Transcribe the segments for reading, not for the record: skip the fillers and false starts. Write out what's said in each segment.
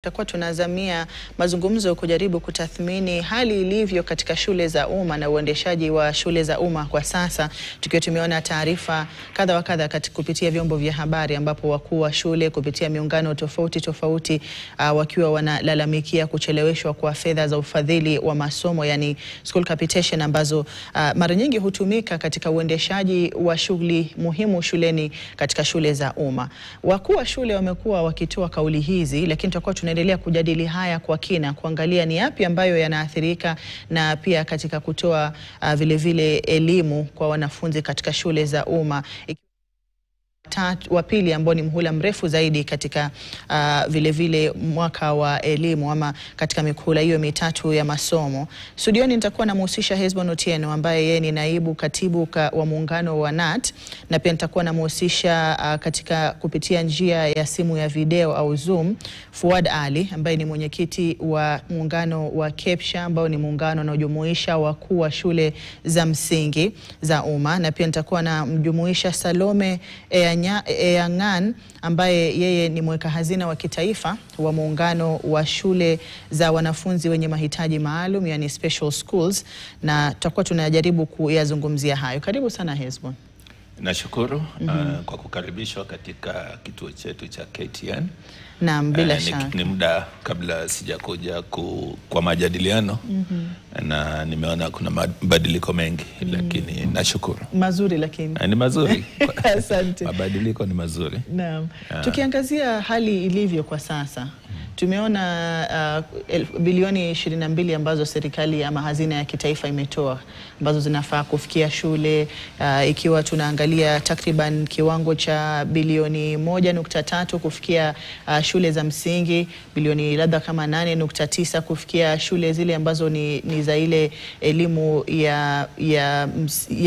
Tutakuwa tunazamia mazungumzo kujaribu kutathmini hali ilivyo katika shule za umma na uendeshaji wa shule za umma kwa sasa, tukiwa tumeona taarifa kadha wa kadha kupitia vyombo vya habari ambapo wakuu wa shule kupitia miungano tofauti wakiwa wanalalamikia kucheleweshwa kwa fedha za ufadhili wa masomo, yani school capitation, ambazo mara nyingi hutumika katika uendeshaji wa shughuli muhimu shuleni katika shule za umma. Wakuu wa shule wamekuwa wakitoa kauli hizi, lakini tutakuwa tunaendelea kujadili haya kwa kina, kuangalia ni yapi ambayo yanaathirika na pia katika kutoa vile elimu kwa wanafunzi katika shule za umma. Wa pili ambao ni mhula mrefu zaidi katika vile mwaka wa elimu ama katika mihula hiyo mitatu ya masomo. Studioni nitakuwa namhusisha Hesbon Otieno ambaye yeye ni naibu katibu wa muungano wa KNUT, na pia nitakuwa namhusisha katika kupitia njia ya simu ya video au Zoom Fuad Ali ambaye ni mwenyekiti wa muungano wa KEPSHA ambao ni muungano unaojumuisha wakuu wa shule za msingi za umma, na pia nitakuwa namjumuisha Salome Eyangan ambaye yeye ni mweka hazina wa kitaifa wa muungano wa shule za wanafunzi wenye mahitaji maalum, yani special schools, na tutakuwa tunajaribu kuyazungumzia hayo. Karibu sana Hesbon. Nashukuru kwa kukaribishwa katika kituo chetu cha KTN. Naam, bila shaka. Ni muda kabla sijakuja kwa majadiliano na nimeona kuna mabadiliko mengi, lakini nashukuru. Mazuri lakini. Ni mazuri. Asante. Mabadiliko ni mazuri. Naam. Tukiangazia hali ilivyo kwa sasa, tumeona bilioni 22 ambazo serikali ama hazina ya kitaifa imetoa ambazo zinafaa kufikia shule, ikiwa tunaangalia takriban kiwango cha bilioni 1.3 kufikia shule za msingi, bilioni labda kama 8.9 kufikia shule zile ambazo ni za ile elimu ya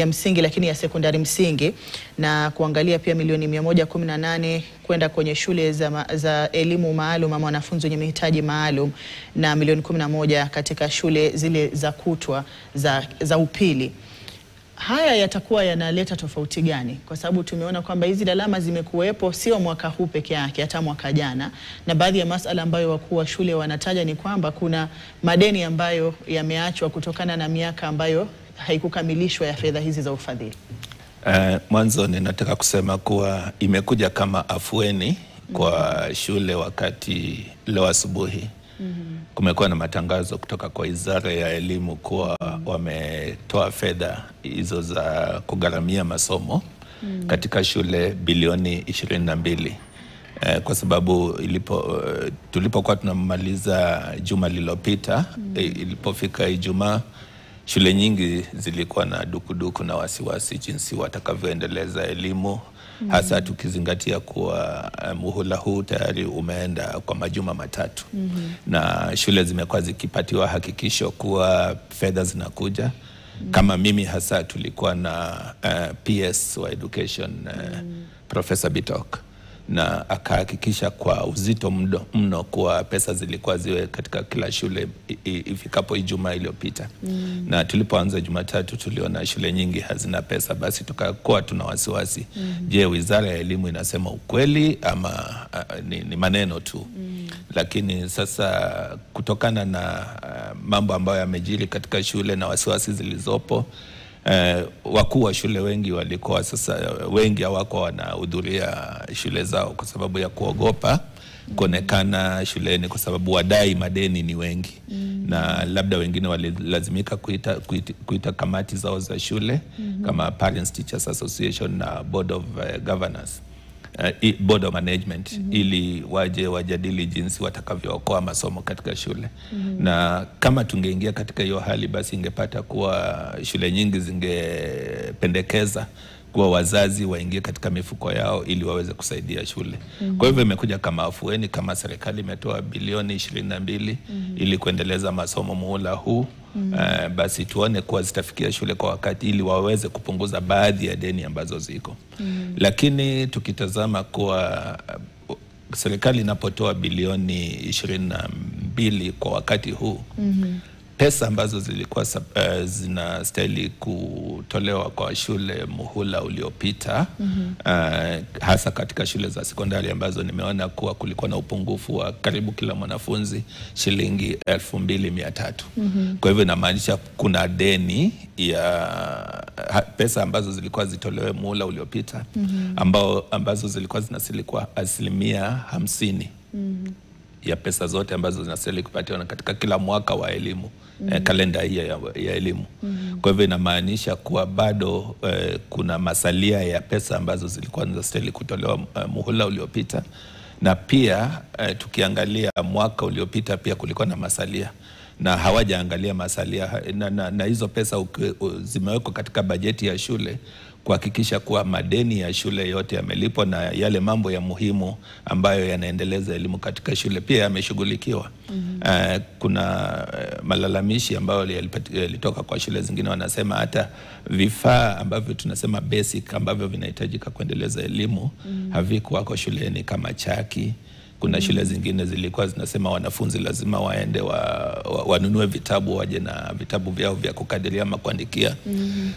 msingi lakini ya sekondari msingi, na kuangalia pia milioni 118 kwenda kwenye shule za elimu maalum ama wanafunzi wenye mahitaji maalum, na milioni 11 katika shule zile za kutwa za upili. Haya yatakuwa yanaleta tofauti gani? Kwa sababu tumeona kwamba hizi lalama zimekuwepo sio mwaka huu peke yake, hata mwaka jana, na baadhi ya masuala ambayo wakuu wa shule wanataja ni kwamba kuna madeni ambayo yameachwa kutokana na miaka ambayo haikukamilishwa ya fedha hizi za ufadhili. Mwanzo ninataka kusema kuwa imekuja kama afueni kwa shule, wakati leo asubuhi kumekuwa na matangazo kutoka kwa Wizara ya Elimu kuwa wametoa fedha hizo za kugharamia masomo katika shule bilioni 22, kwa sababu tulipokuwa tunamaliza juma lililopita, ilipofika Ijumaa, shule nyingi zilikuwa na dukuduku na wasiwasi jinsi watakavyoendeleza elimu, hasa tukizingatia kuwa muhula huu tayari umeenda kwa majuma matatu. Na shule zimekuwa zikipatiwa hakikisho kuwa fedha zinakuja. Kama mimi hasa tulikuwa na PS wa education, Professor Bitok, na akahakikisha kwa uzito mno kuwa pesa zilikuwa ziwe katika kila shule ifikapo Ijumaa iliyopita. Na tulipoanza Jumatatu tuliona shule nyingi hazina pesa, basi tukakuwa tuna wasiwasi. Je, Wizara ya Elimu inasema ukweli ama ni maneno tu? Lakini sasa kutokana na mambo ambayo yamejiri katika shule na wasiwasi zilizopo, wakuu wa shule wengi walikuwa sasa wengi hawako wanahudhuria shule zao kwa sababu ya kuogopa kuonekana shuleni, kwa sababu wadai madeni ni wengi. Na labda wengine walilazimika kuita kamati zao za shule kama Parents Teachers Association na Board of Governors, Board of Management, ili waje wajadili jinsi watakavyookoa masomo katika shule. Na kama tungeingia katika hiyo hali, basi ingepata kuwa shule nyingi zingependekeza kuwa wazazi waingie katika mifuko yao ili waweze kusaidia shule. Kwa hivyo imekuja kama afueni, kama serikali imetoa bilioni 22 ili kuendeleza masomo muhula huu. Basi tuone kuwa zitafikia shule kwa wakati ili waweze kupunguza baadhi ya deni ambazo ziko. Lakini tukitazama kuwa serikali inapotoa bilioni 22 kwa wakati huu, pesa ambazo zilikuwa zinastahili kutolewa kwa shule muhula uliopita, hasa katika shule za sekondari ambazo nimeona kuwa kulikuwa na upungufu wa karibu kila mwanafunzi shilingi 2,300. Kwa hivyo inamaanisha kuna deni ya pesa ambazo zilikuwa zitolewe muhula uliopita, ambazo zilikuwa zinasilikwa 50% ya pesa zote ambazo zinastahili kupatiwa katika kila mwaka wa elimu, kalenda hii ya elimu. Kwa hivyo inamaanisha kuwa bado kuna masalia ya pesa ambazo zilikuwa zinastahili kutolewa muhula uliopita, na pia tukiangalia mwaka uliopita pia kulikuwa na masalia, na hawajaangalia masalia na hizo pesa zimewekwa katika bajeti ya shule kuhakikisha kuwa madeni ya shule yote yamelipwa na yale mambo ya muhimu ambayo yanaendeleza elimu katika shule pia yameshughulikiwa. Kuna malalamishi ambayo yalitoka kwa shule zingine, wanasema hata vifaa ambavyo tunasema basic ambavyo vinahitajika kuendeleza elimu havikuwako shuleni kama chaki. Kuna shule zingine zilikuwa zinasema wanafunzi lazima waende wanunue vitabu, waje na vitabu vyao vya kukadiria ama kuandikia.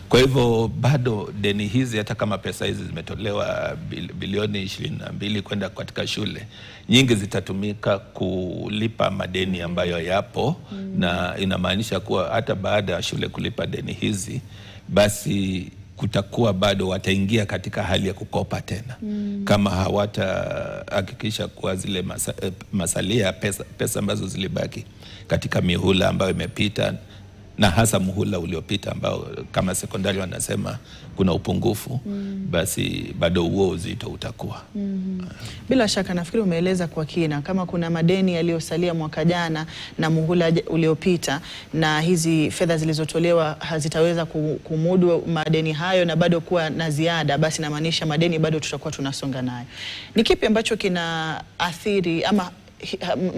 Kwa hivyo bado deni hizi, hata kama pesa hizi zimetolewa bilioni 22 kwenda katika shule, nyingi zitatumika kulipa madeni ambayo yapo, na inamaanisha kuwa hata baada ya shule kulipa deni hizi, basi kutakuwa bado wataingia katika hali ya kukopa tena kama hawatahakikisha kuwa zile masalia pesa ambazo zilibaki katika mihula ambayo imepita, na hasa muhula uliopita ambao kama sekondari wanasema kuna upungufu, basi bado huo uzito utakuwa. Bila shaka nafikiri umeeleza kwa kina kama kuna madeni yaliyosalia mwaka jana na muhula uliopita, na hizi fedha zilizotolewa hazitaweza kumudu madeni hayo na bado kuwa na ziada, basi inamaanisha madeni bado tutakuwa tunasonga nayo. Ni kipi ambacho kinaathiri ama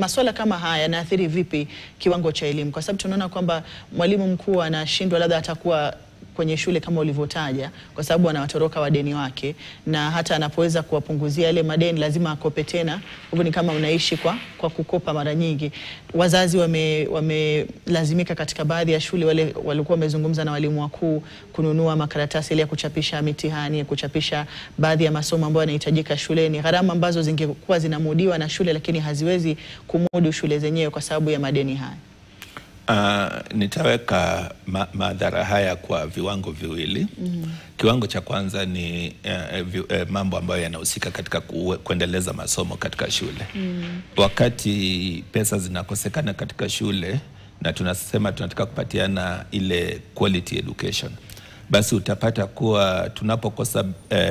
masuala kama haya yanaathiri vipi kiwango cha elimu? Kwa sababu tunaona kwamba mwalimu mkuu anashindwa labda atakuwa kwenye shule kama ulivyotaja, kwa sababu anawatoroka wadeni wake, na hata anapoweza kuwapunguzia yale madeni lazima akope tena. Hivyo ni kama unaishi kwa kukopa mara nyingi. Wazazi wamelazimika katika baadhi ya shule, wale walikuwa wamezungumza na walimu wakuu kununua makaratasi ile ya kuchapisha mitihani, kuchapisha baadhi ya masomo ambayo yanahitajika shuleni, gharama ambazo zingekuwa zinamudiwa na shule lakini haziwezi kumudu shule zenyewe kwa sababu ya madeni haya. Nitaweka madhara haya kwa viwango viwili. Kiwango cha kwanza ni mambo ambayo yanahusika katika kuendeleza masomo katika shule. Wakati pesa zinakosekana katika shule na tunasema tunataka kupatiana ile quality education, basi utapata kuwa tunapokosa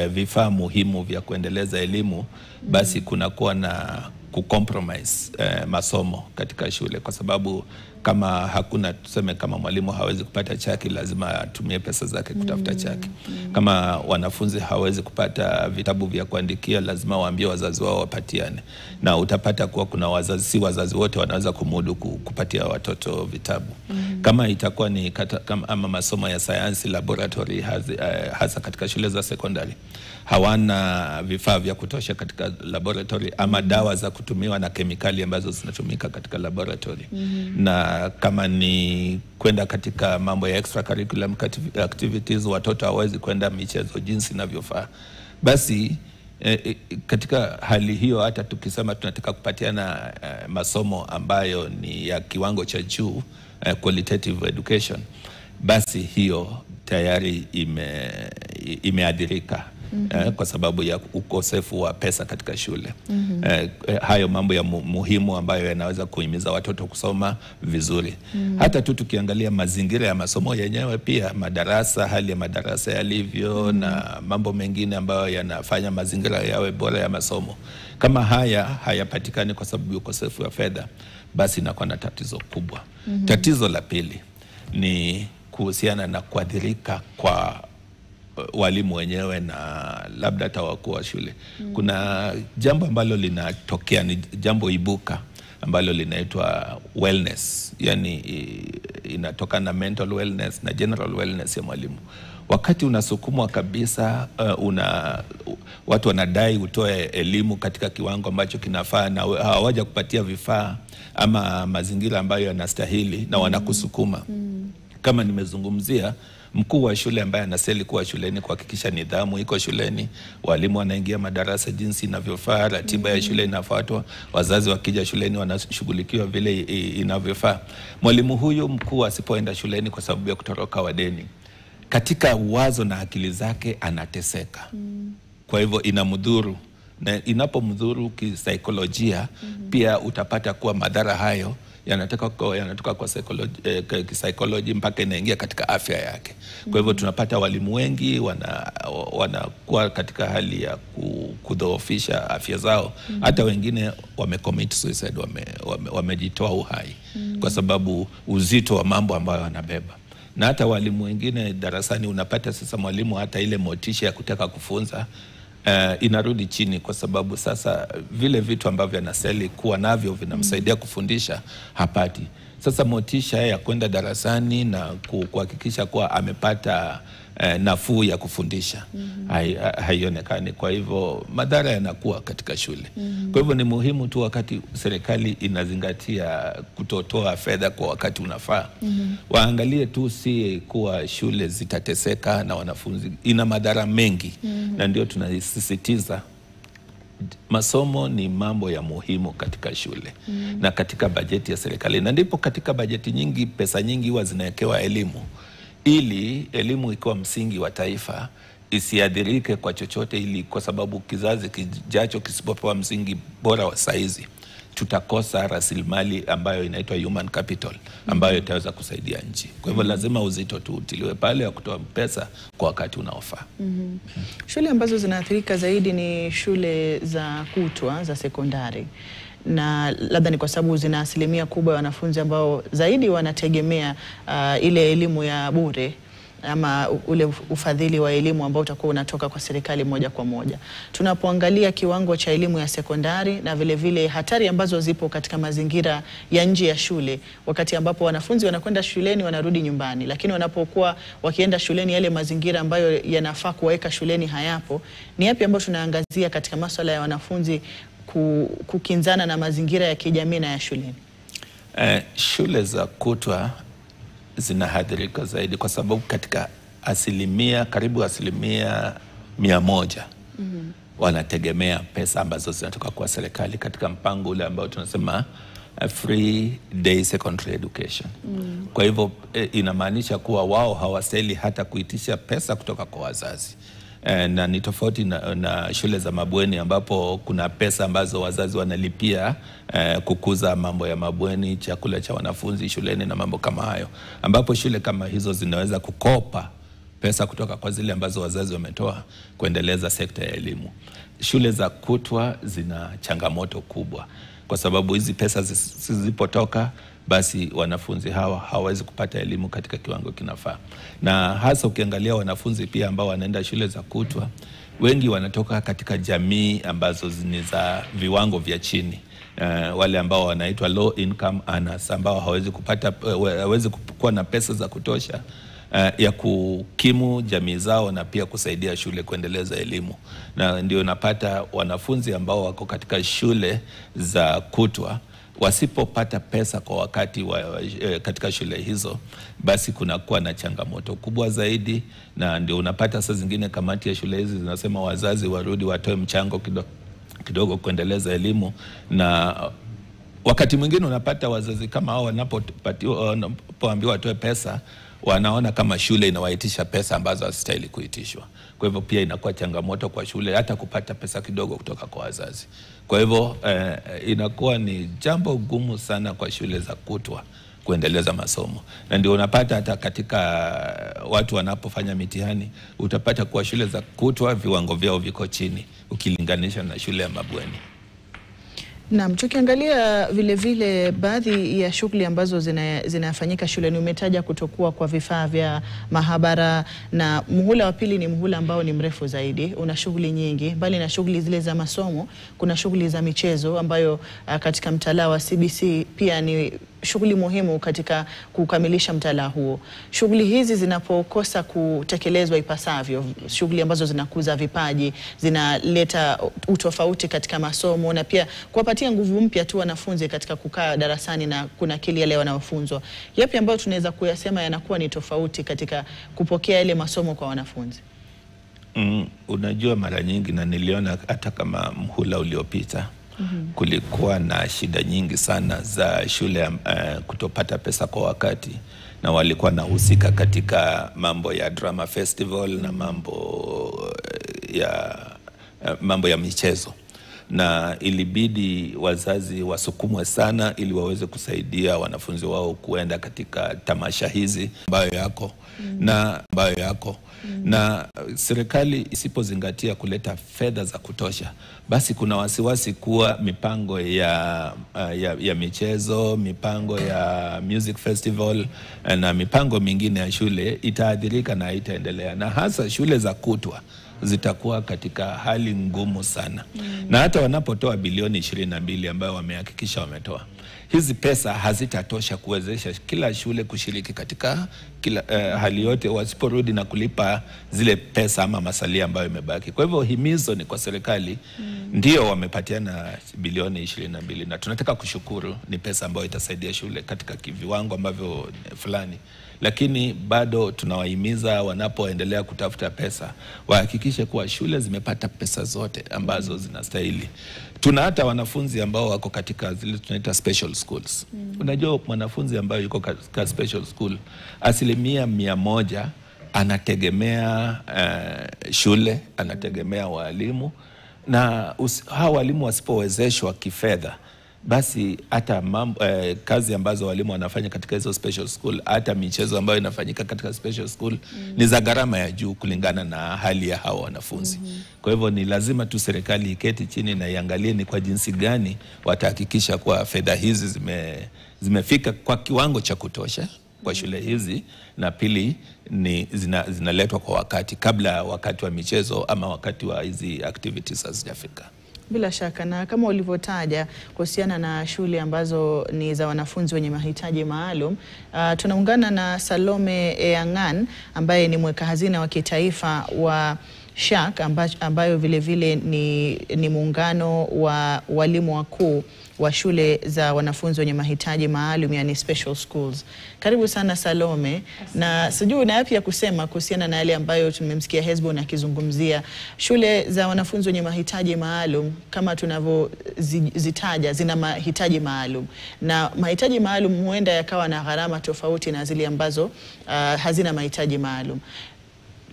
vifaa muhimu vya kuendeleza elimu, basi kunakuwa na kucompromise masomo katika shule, kwa sababu kama hakuna, tuseme kama mwalimu hawezi kupata chaki, lazima atumie pesa zake kutafuta chaki. Kama wanafunzi hawezi kupata vitabu vya kuandikia, lazima waambie wazazi wao wapatiane, na utapata kuwa kuna wazazi, si wazazi wote wanaweza kumudu kupatia watoto vitabu. Kama itakuwa ni ama masomo ya sayansi laboratory, hasa katika shule za sekondari, hawana vifaa vya kutosha katika laboratory ama dawa za kutumiwa na kemikali ambazo zinatumika katika laboratory, na kama ni kwenda katika mambo ya extracurricular activities, watoto hawezi kwenda michezo jinsi inavyofaa, basi katika hali hiyo hata tukisema tunataka kupatiana masomo ambayo ni ya kiwango cha juu, qualitative education, basi hiyo tayari imeadhirika kwa sababu ya ukosefu wa pesa katika shule. Hayo mambo ya muhimu ambayo yanaweza kuhimiza watoto kusoma vizuri. Hata tu tukiangalia mazingira ya masomo yenyewe pia, madarasa, hali ya madarasa yalivyo, na mambo mengine ambayo yanafanya mazingira yawe bora ya masomo, kama haya hayapatikani kwa sababu ya ukosefu wa fedha, basi inakuwa na tatizo kubwa. Tatizo la pili ni kuhusiana na kuadhirika kwa walimu wenyewe na labda hata wakuu wa shule. Kuna jambo ambalo linatokea, ni jambo ibuka ambalo linaitwa wellness, yani inatoka na mental wellness na general wellness ya mwalimu. Wakati unasukumwa kabisa, watu wanadai utoe elimu katika kiwango ambacho kinafaa na hawaja kupatia vifaa ama mazingira ambayo yanastahili na wanakusukuma. Kama nimezungumzia, mkuu wa shule ambaye anastahili kuwa shuleni kuhakikisha nidhamu iko shuleni, walimu wanaingia madarasa jinsi inavyofaa, ratiba ya shule inafuatwa, wazazi wakija shuleni wanashughulikiwa vile inavyofaa. Mwalimu huyu mkuu asipoenda shuleni kwa sababu ya kutoroka wadeni, katika wazo na akili zake anateseka. Kwa hivyo inamdhuru, na inapomdhuru kisaikolojia, pia utapata kuwa madhara hayo yanatoka kwa kisaikolojia mpaka inaingia katika afya yake. Kwa hivyo tunapata walimu wengi wanakuwa katika hali ya kudhoofisha afya zao. Hata wengine wamecommit suicide, wamejitoa uhai kwa sababu uzito wa mambo ambayo wanabeba. Na hata walimu wengine darasani, unapata sasa mwalimu hata ile motisha ya kutaka kufunza inarudi chini, kwa sababu sasa vile vitu ambavyo anastahili kuwa navyo vinamsaidia kufundisha hapati. Sasa motisha ya kwenda darasani na kuhakikisha kuwa amepata nafuu ya kufundisha haionekani. Kwa hivyo madhara yanakuwa katika shule. Kwa hivyo ni muhimu tu wakati serikali inazingatia kutotoa fedha kwa wakati unafaa, waangalie tu si kuwa shule zitateseka na wanafunzi. Ina madhara mengi, na ndio tunasisitiza masomo ni mambo ya muhimu katika shule na katika bajeti ya serikali, na ndipo katika bajeti nyingi pesa nyingi huwa zinawekewa elimu, ili elimu ikiwa msingi wa taifa isiadhirike kwa chochote, ili kwa sababu kizazi kijacho kisipopewa msingi bora wa saizi, tutakosa rasilimali ambayo inaitwa human capital ambayo itaweza kusaidia nchi. Kwa hivyo lazima uzito tu utiliwe pale wa kutoa pesa kwa wakati unaofaa. Shule ambazo zinaathirika zaidi ni shule za kutwa za sekondari, na labda ni kwa sababu zina asilimia kubwa ya wanafunzi ambao zaidi wanategemea ile elimu ya bure ama ule ufadhili wa elimu ambao utakuwa unatoka kwa serikali moja kwa moja. Tunapoangalia kiwango cha elimu ya sekondari na vile vile hatari ambazo zipo katika mazingira ya nje ya shule, wakati ambapo wanafunzi wanakwenda shuleni wanarudi nyumbani, lakini wanapokuwa wakienda shuleni yale mazingira ambayo yanafaa kuwaweka shuleni hayapo, ni yapi ambayo tunaangazia katika masuala ya wanafunzi kukinzana na mazingira ya kijamii na ya shuleni? Shule za kutwa zinahadhirika zaidi kwa sababu katika karibu asilimia 100 wanategemea pesa ambazo zinatoka kwa serikali katika mpango ule ambao tunasema free day secondary education. Kwa hivyo inamaanisha kuwa wao hawastahili hata kuitisha pesa kutoka kwa wazazi. Na ni tofauti na shule za mabweni ambapo kuna pesa ambazo wazazi wanalipia kukuza mambo ya mabweni, chakula cha wanafunzi shuleni na mambo kama hayo, ambapo shule kama hizo zinaweza kukopa pesa kutoka kwa zile ambazo wazazi wametoa kuendeleza sekta ya elimu. Shule za kutwa zina changamoto kubwa kwa sababu hizi pesa zisipotoka, basi wanafunzi hawa hawawezi kupata elimu katika kiwango kinafaa. Na hasa ukiangalia wanafunzi pia ambao wanaenda shule za kutwa, wengi wanatoka katika jamii ambazo ni za viwango vya chini. Wale ambao wanaitwa low income earners, ambao hawezi kuwa na pesa za kutosha ya kukimu jamii zao na pia kusaidia shule kuendeleza elimu. Na ndio napata wanafunzi ambao wako katika shule za kutwa wasipopata pesa kwa wakati katika shule hizo, basi kunakuwa na changamoto kubwa zaidi. Na ndio unapata saa zingine kamati ya shule hizi zinasema wazazi warudi watoe mchango kidogo kuendeleza elimu, na wakati mwingine unapata wazazi kama hao wanapoambiwa watoe pesa, wanaona kama shule inawaitisha pesa ambazo hazistahili kuitishwa. Kwa hivyo pia inakuwa changamoto kwa shule hata kupata pesa kidogo kutoka kwa wazazi. Kwa hivyo inakuwa ni jambo gumu sana kwa shule za kutwa kuendeleza masomo. Na ndio unapata hata katika watu wanapofanya mitihani, utapata kuwa shule za kutwa viwango vyao viko chini ukilinganisha na shule ya mabweni. Naam, tukiangalia vile vile baadhi ya shughuli ambazo zinafanyika shuleni, umetaja kutokuwa kwa vifaa vya mahabara, na muhula wa pili ni muhula ambao ni mrefu zaidi, una shughuli nyingi. Bali na shughuli zile za masomo, kuna shughuli za michezo ambayo katika mtaala wa CBC pia ni shughuli muhimu katika kukamilisha mtaala huo. Shughuli hizi zinapokosa kutekelezwa ipasavyo, shughuli ambazo zinakuza vipaji, zinaleta utofauti katika masomo na pia kuwapatia nguvu mpya tu wanafunzi katika kukaa darasani na kunakili yale wanayofunzwa. Yapi ambayo tunaweza kuyasema yanakuwa ni tofauti katika kupokea ile masomo kwa wanafunzi? Unajua, mara nyingi, na niliona hata kama mhula uliopita, kulikuwa na shida nyingi sana za shule kutopata pesa kwa wakati, na walikuwa nahusika katika mambo ya drama festival na mambo ya michezo, na ilibidi wazazi wasukumwe sana ili waweze kusaidia wanafunzi wao kuenda katika tamasha hizi ambayo yako na serikali isipozingatia kuleta fedha za kutosha, basi kuna wasiwasi kuwa mipango ya michezo, mipango ya music festival na mipango mingine ya shule itaadhirika na haitaendelea, na hasa shule za kutwa zitakuwa katika hali ngumu sana. Na hata wanapotoa bilioni 22 ambayo wamehakikisha wametoa, hizi pesa hazitatosha kuwezesha kila shule kushiriki katika kila hali yote, wasiporudi na kulipa zile pesa ama masalia ambayo imebaki. Kwa hivyo himizo ni kwa serikali, ndio wamepatiana bilioni 22 na tunataka kushukuru, ni pesa ambayo itasaidia shule katika kiviwango ambavyo fulani, lakini bado tunawahimiza wanapoendelea kutafuta pesa wahakikishe kuwa shule zimepata pesa zote ambazo zinastahili. Tuna hata wanafunzi ambao wako katika zile tunaita special schools. Unajua, mwanafunzi ambaye yuko katika special school 100% anategemea shule, anategemea walimu, na hawa walimu wasipowezeshwa kifedha, basi hata kazi ambazo walimu wanafanya katika hizo special school, hata michezo ambayo inafanyika katika special school ni za gharama ya juu kulingana na hali ya hawa wanafunzi. Kwa hivyo ni lazima tu serikali iketi chini na iangalie ni kwa jinsi gani watahakikisha kwa fedha hizi zimefika kwa kiwango cha kutosha kwa shule hizi, na pili ni zinaletwa kwa wakati, kabla wakati wa michezo ama wakati wa hizi activities hazijafika. Bila shaka, na kama ulivyotaja kuhusiana na shule ambazo ni za wanafunzi wenye mahitaji maalum, tunaungana na Salome Eangan ambaye ni mweka hazina wa kitaifa wa SHAK ambayo vile vile ni muungano wa walimu wakuu wa shule za wanafunzi wenye mahitaji maalum, yani special schools. Karibu sana Salome. Na sijui una yapi ya kusema kuhusiana na yale ambayo tumemsikia Hesbon akizungumzia. Shule za wanafunzi wenye mahitaji maalum kama tunavyozitaja zina mahitaji maalum, na mahitaji maalum huenda yakawa na gharama tofauti na zile ambazo hazina mahitaji maalum.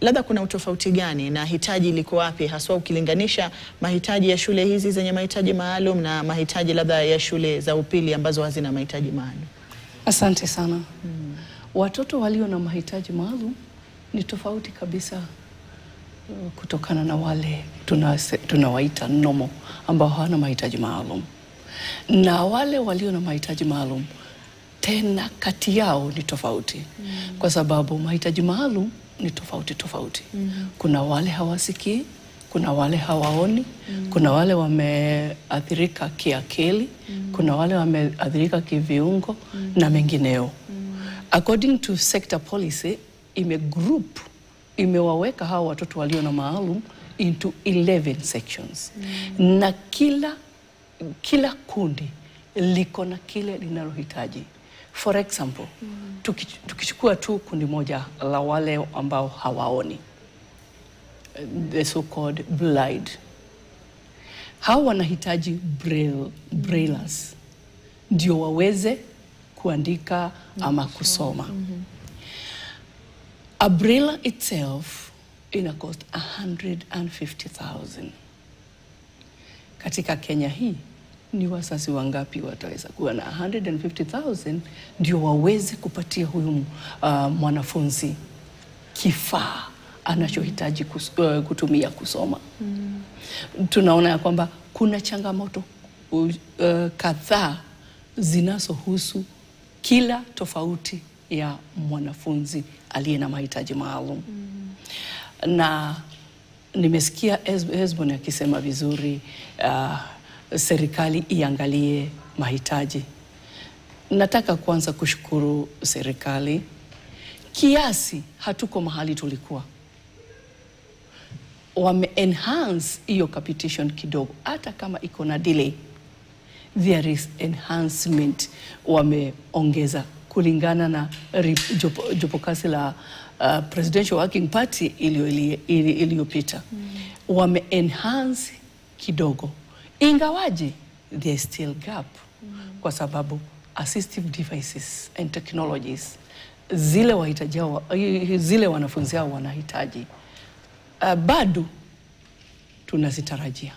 Labda kuna utofauti gani na hitaji liko wapi haswa ukilinganisha mahitaji ya shule hizi zenye mahitaji maalum na mahitaji labda ya shule za upili ambazo hazina mahitaji maalum? Asante sana. Watoto walio na mahitaji maalum ni tofauti kabisa kutokana na wale tunawaita normal ambao hawana mahitaji maalum. Na wale walio na mahitaji maalum tena kati yao ni tofauti. Kwa sababu mahitaji maalum ni tofauti. Kuna wale hawasikii, kuna wale hawaoni, kuna wale wameathirika kiakili, kuna wale wameathirika kiviungo na mengineo. According to sector policy, imewaweka hawa watoto walio na maalum into 11 sections. Na kila kundi liko na kile linalohitaji. For example, tukichukua tu kundi moja la wale ambao hawaoni, the so-called blind, hao wanahitaji braillers ndio waweze kuandika ama kusoma. A braille itself ina cost 150,000. Katika Kenya hii, ni wazazi wangapi wataweza kuwa na 150,000 ndio waweze kupatia huyu mwanafunzi kifaa anachohitaji kutumia kusoma? Tunaona ya kwamba kuna changamoto kadhaa zinazohusu kila tofauti ya mwanafunzi aliye na mahitaji maalum. Na nimesikia Hesbon akisema vizuri, serikali iangalie mahitaji. nataka kwanza kushukuru serikali. Kiasi hatuko mahali tulikuwa. Wame enhance hiyo capitation kidogo, hata kama iko na delay. There is enhancement, wameongeza kulingana na jopo kazi la Presidential Working Party iliyopita. Wame enhance kidogo, ingawaje there is still gap, kwa sababu assistive devices and technologies zile wanafunzi hao wanahitaji bado tunazitarajia.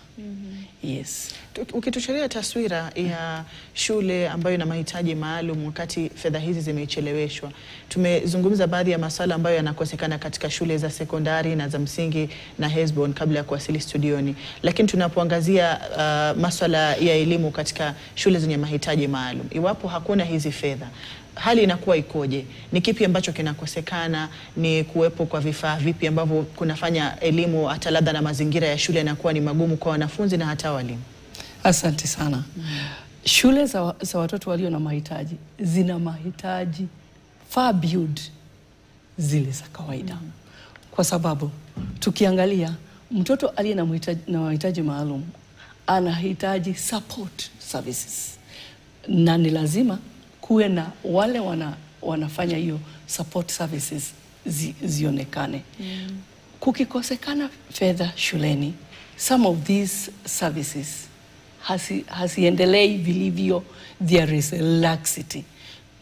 Yes. Ukituchorea taswira ya shule ambayo ina mahitaji maalum wakati fedha hizi zimecheleweshwa, tumezungumza baadhi ya masuala ambayo yanakosekana katika shule za sekondari na za msingi na Hesbon kabla ya kuwasili studioni, lakini tunapoangazia masuala ya elimu katika shule zenye mahitaji maalum, iwapo hakuna hizi fedha, hali inakuwa ikoje? Ni kipi ambacho kinakosekana? Ni kuwepo kwa vifaa vipi ambavyo kunafanya elimu hata labda na mazingira ya shule yanakuwa ni magumu kwa wanafunzi na hata walimu? Asante sana. Shule za watoto walio na mahitaji zina mahitaji far beyond zile za kawaida. Kwa sababu tukiangalia mtoto aliye na mahitaji maalum anahitaji support services, na ni lazima kuwe na wale wanafanya hiyo support services zionekane. Kukikosekana fedha shuleni, some of these services hasiendelei vilivyo, there is a laxity.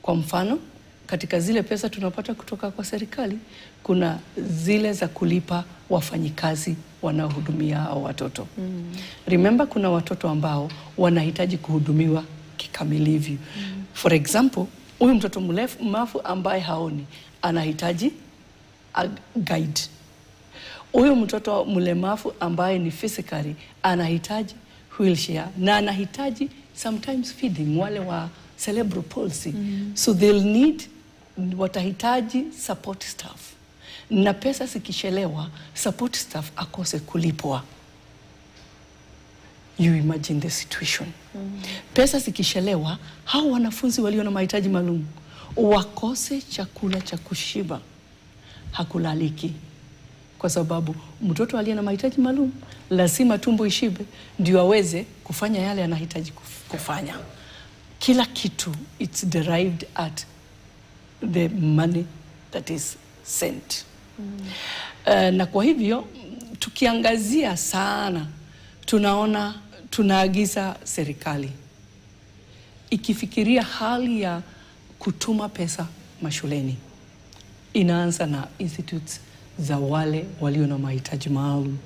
Kwa mfano, katika zile pesa tunapata kutoka kwa serikali, kuna zile za kulipa wafanyikazi wanaohudumia hao watoto. Remember, kuna watoto ambao wanahitaji kuhudumiwa kikamilivu. For example, huyu mtoto mlemavu ambaye haoni anahitaji a guide. Huyu mtoto mlemavu ambaye ni physically anahitaji wheelchair, na anahitaji sometimes feeding, wale wa cerebral palsy. So they'll need, watahitaji support staff. Na pesa zikishelewa, support staff akose kulipwa. You imagine the situation. Pesa zikishelewa, hao wanafunzi walio na mahitaji maalum wakose chakula cha kushiba, hakulaliki. Kwa sababu mtoto aliye na mahitaji maalum lazima tumbo ishibe ndio aweze kufanya yale anahitaji kufanya. Kila kitu it's derived at the money that is sent. Na kwa hivyo tukiangazia sana, tunaagiza serikali ikifikiria hali ya kutuma pesa mashuleni, inaanza na institutes za wale walio na mahitaji maalum.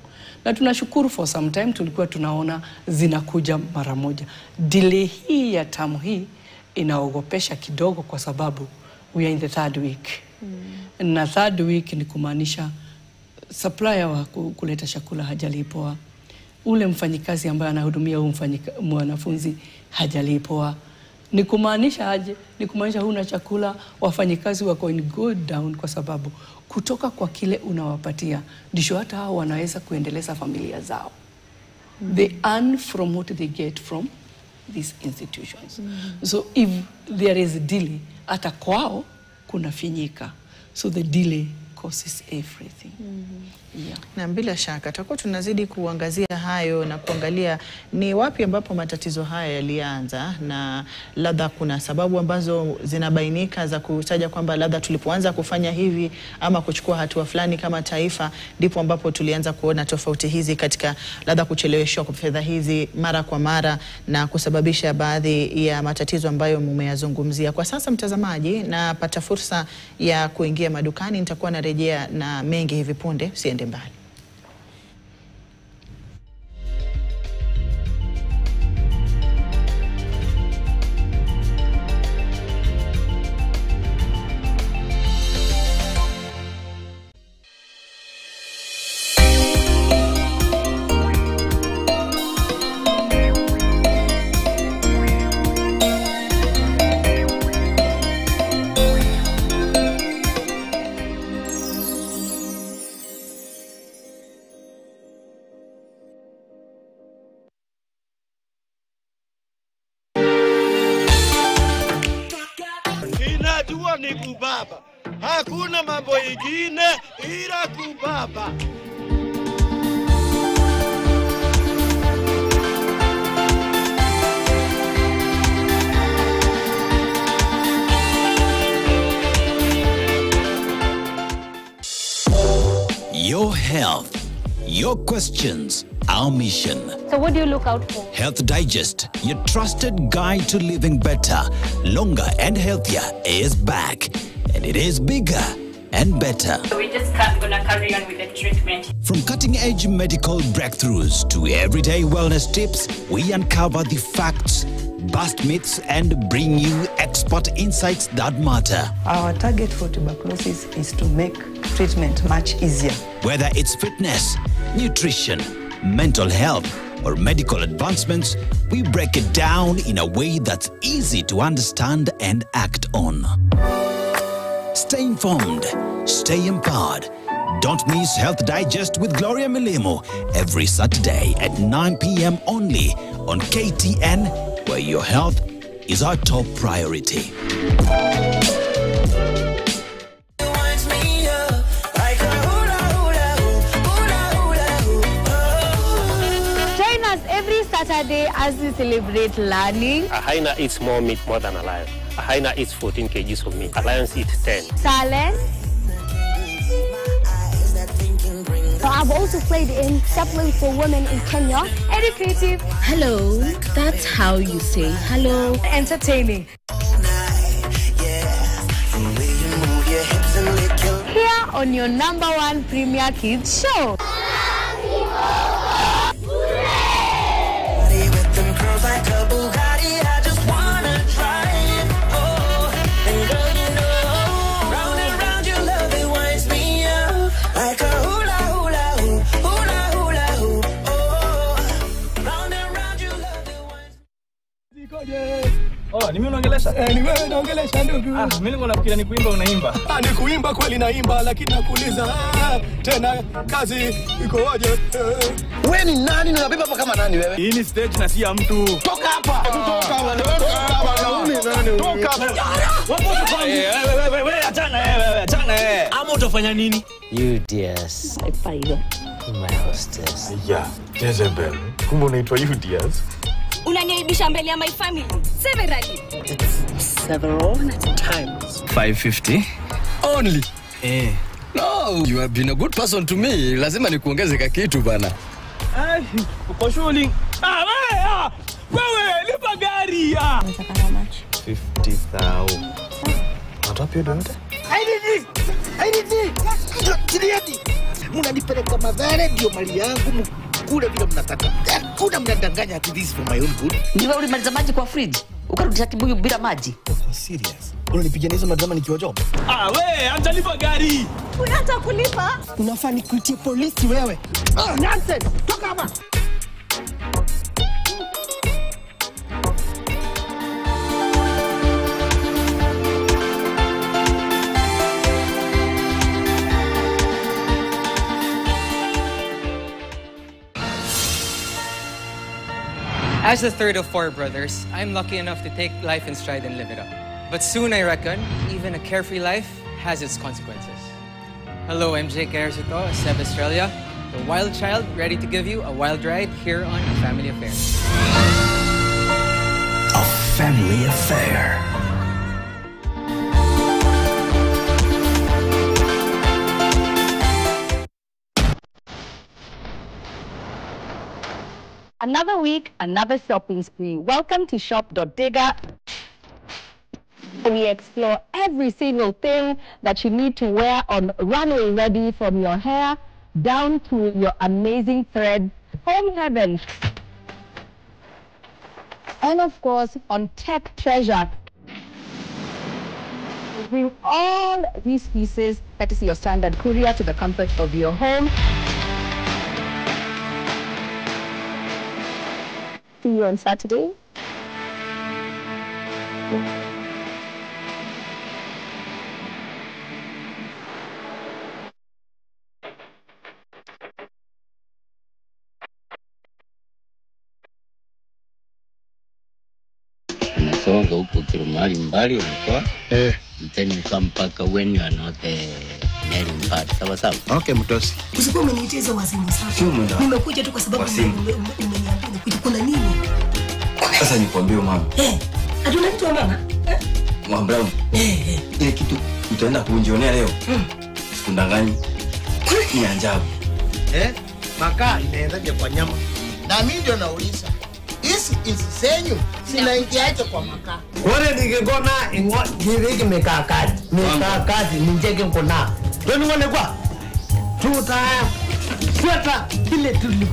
Na tunashukuru for some time tulikuwa tunaona zinakuja mara moja. Delay hii ya tamu hii inaogopesha kidogo, kwa sababu we are in the third week. Na third week ni kumaanisha supplier wa kuleta chakula hajalipwa, ule mfanyikazi ambaye anahudumia huyu mwanafunzi hajalipwa. Ni kumaanisha aje? Ni kumaanisha huna chakula, wafanyikazi wako in good down, kwa sababu kutoka kwa kile unawapatia ndisho hata hao wanaweza kuendeleza familia zao. They earn from what they get from these institutions. So if there is a delay, hata kwao kuna finyika. So the delay causes everything. Yeah. Na bila shaka tutakuwa tunazidi kuangazia hayo na kuangalia ni wapi ambapo matatizo haya yalianza, na labda kuna sababu ambazo zinabainika za kutaja kwamba labda tulipoanza kufanya hivi ama kuchukua hatua fulani kama taifa, ndipo ambapo tulianza kuona tofauti hizi katika labda kucheleweshwa kwa fedha hizi mara kwa mara na kusababisha baadhi ya matatizo ambayo mmeyazungumzia. Kwa sasa mtazamaji, napata fursa ya kuingia madukani, nitakuwa narejea na mengi hivi punde, usiende mbali. kubaba. Hakuna mambo ingine ila kubaba. Your health, your questions, our mission. So what do you look out for? Health Digest, your trusted guide to living better, longer and healthier is back. And it is bigger and better. We're just gonna carry on with the treatment. From cutting-edge medical breakthroughs to everyday wellness tips, we uncover the facts, bust myths, and bring you expert insights that matter. Our target for tuberculosis is to make treatment much easier. Whether it's fitness, nutrition, mental health, or medical advancements, we break it down in a way that's easy to understand and act on. Stay informed, stay empowered. Don't miss Health Digest with Gloria Milemo every Saturday at 9 p.m. only on KTN, where your health is our top priority. Join us every Saturday as we celebrate learning. A hyena eats more meat more than a lion. A hyena eats 14 kgs of meat. A lion eats 10. Talent. So I've also played in Chaplain for Women in Kenya. Educative. Hello. That's how you say hello. Entertaining. Here on your #1 Premier Kids show. Oh, ni mimi unaongelesha? Ni wewe unaongelesha ndugu. Mimi nilikuwa nafikiria ni kuimba unaimba. Ni kuimba kweli naimba, lakini nakuuliza tena kazi iko waje? Wewe ni nani unabeba hapa kama nani wewe? Hii ni stage na si ya mtu. Toka hapa. Toka hapa. Toka hapa. Wewe achana. Ama utafanya nini? You dears. My hostess. Yeah, Jezebel. Kumbe unaitwa Judas. Unaniaibisha mbele ya my family. Severally. Several times. 550 only. No, you have been a good person to me. Lazima nikuongeze ka kitu bana. Uko shule. Wewe lipa gari. Unataka how much? 50,000. Atapi yote? Tiriati. Mnanipeleka madhara ndio mali yangu kule vile mnataka. Kuna mnadanganya ati this for my own good. Ndiwe ulimaliza maji kwa fridge. Ukarudisha kibuyu bila maji. Serious. Unanipigania hizo madrama nikiwa job? Wewe amtalipa gari. Unataka kulipa? Unafaa nikuitie polisi wewe. Nonsense. Toka hapa. As the third of 4 brothers, I'm lucky enough to take life in stride and live it up. But soon I reckon, even a carefree life has its consequences. Hello, MJ Carasuto, Seb Australia, the wild child ready to give you a wild ride here on A Family Affair. A Family Affair. Another week, another shopping spree. Welcome to Shop.Dega. We explore every single thing that you need to wear on runway ready, from your hair down to your amazing thread. Home heaven. And of course, on Tech Treasure. We bring all these pieces, courtesy of standard courier, to the comfort of your home. See you on Saturday. Unasonga huko kilo mahali mbali unakuwa Then you come back when you are not nailing part. Sawa sawa. Okay, mtosi. Usikuwa umeniitiza wazimu sana. Nimekuja tu kwa sababu umeniambia nikuja kuna nini? Sasa nikwambie mama. Hatuna mtu wa mama? Mama Brown. Ile kitu utaenda kunjionea leo. Sikundangani. Ni ajabu. Makaa inaendaje kwa nyama? Na mimi ndio nauliza. Isi senyu sinaingiaje kwa makaa? Wale ningekona ingo jiriki mikakati. Mikakati nijeke nkona. Ndio ngone kwa. Fuata ile tuli.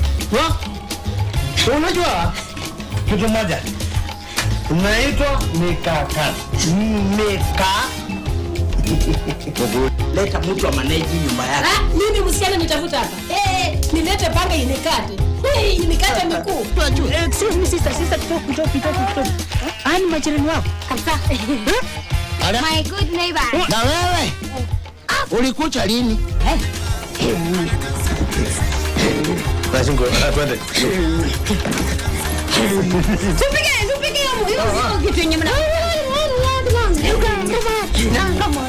Unajua kitu moja. Unaitwa mikakati. Leta mtu wa manage nyumba yake. Mimi msichana nitafuta hapa. Nilete panga inikate. Inikate mkuu. Excuse me sister, talk. Ani majirani wako. Kabisa. My good neighbor. Na wewe? Ulikucha lini? Basi ngo atwende. Tupige hiyo kitu yenye mna. Come on.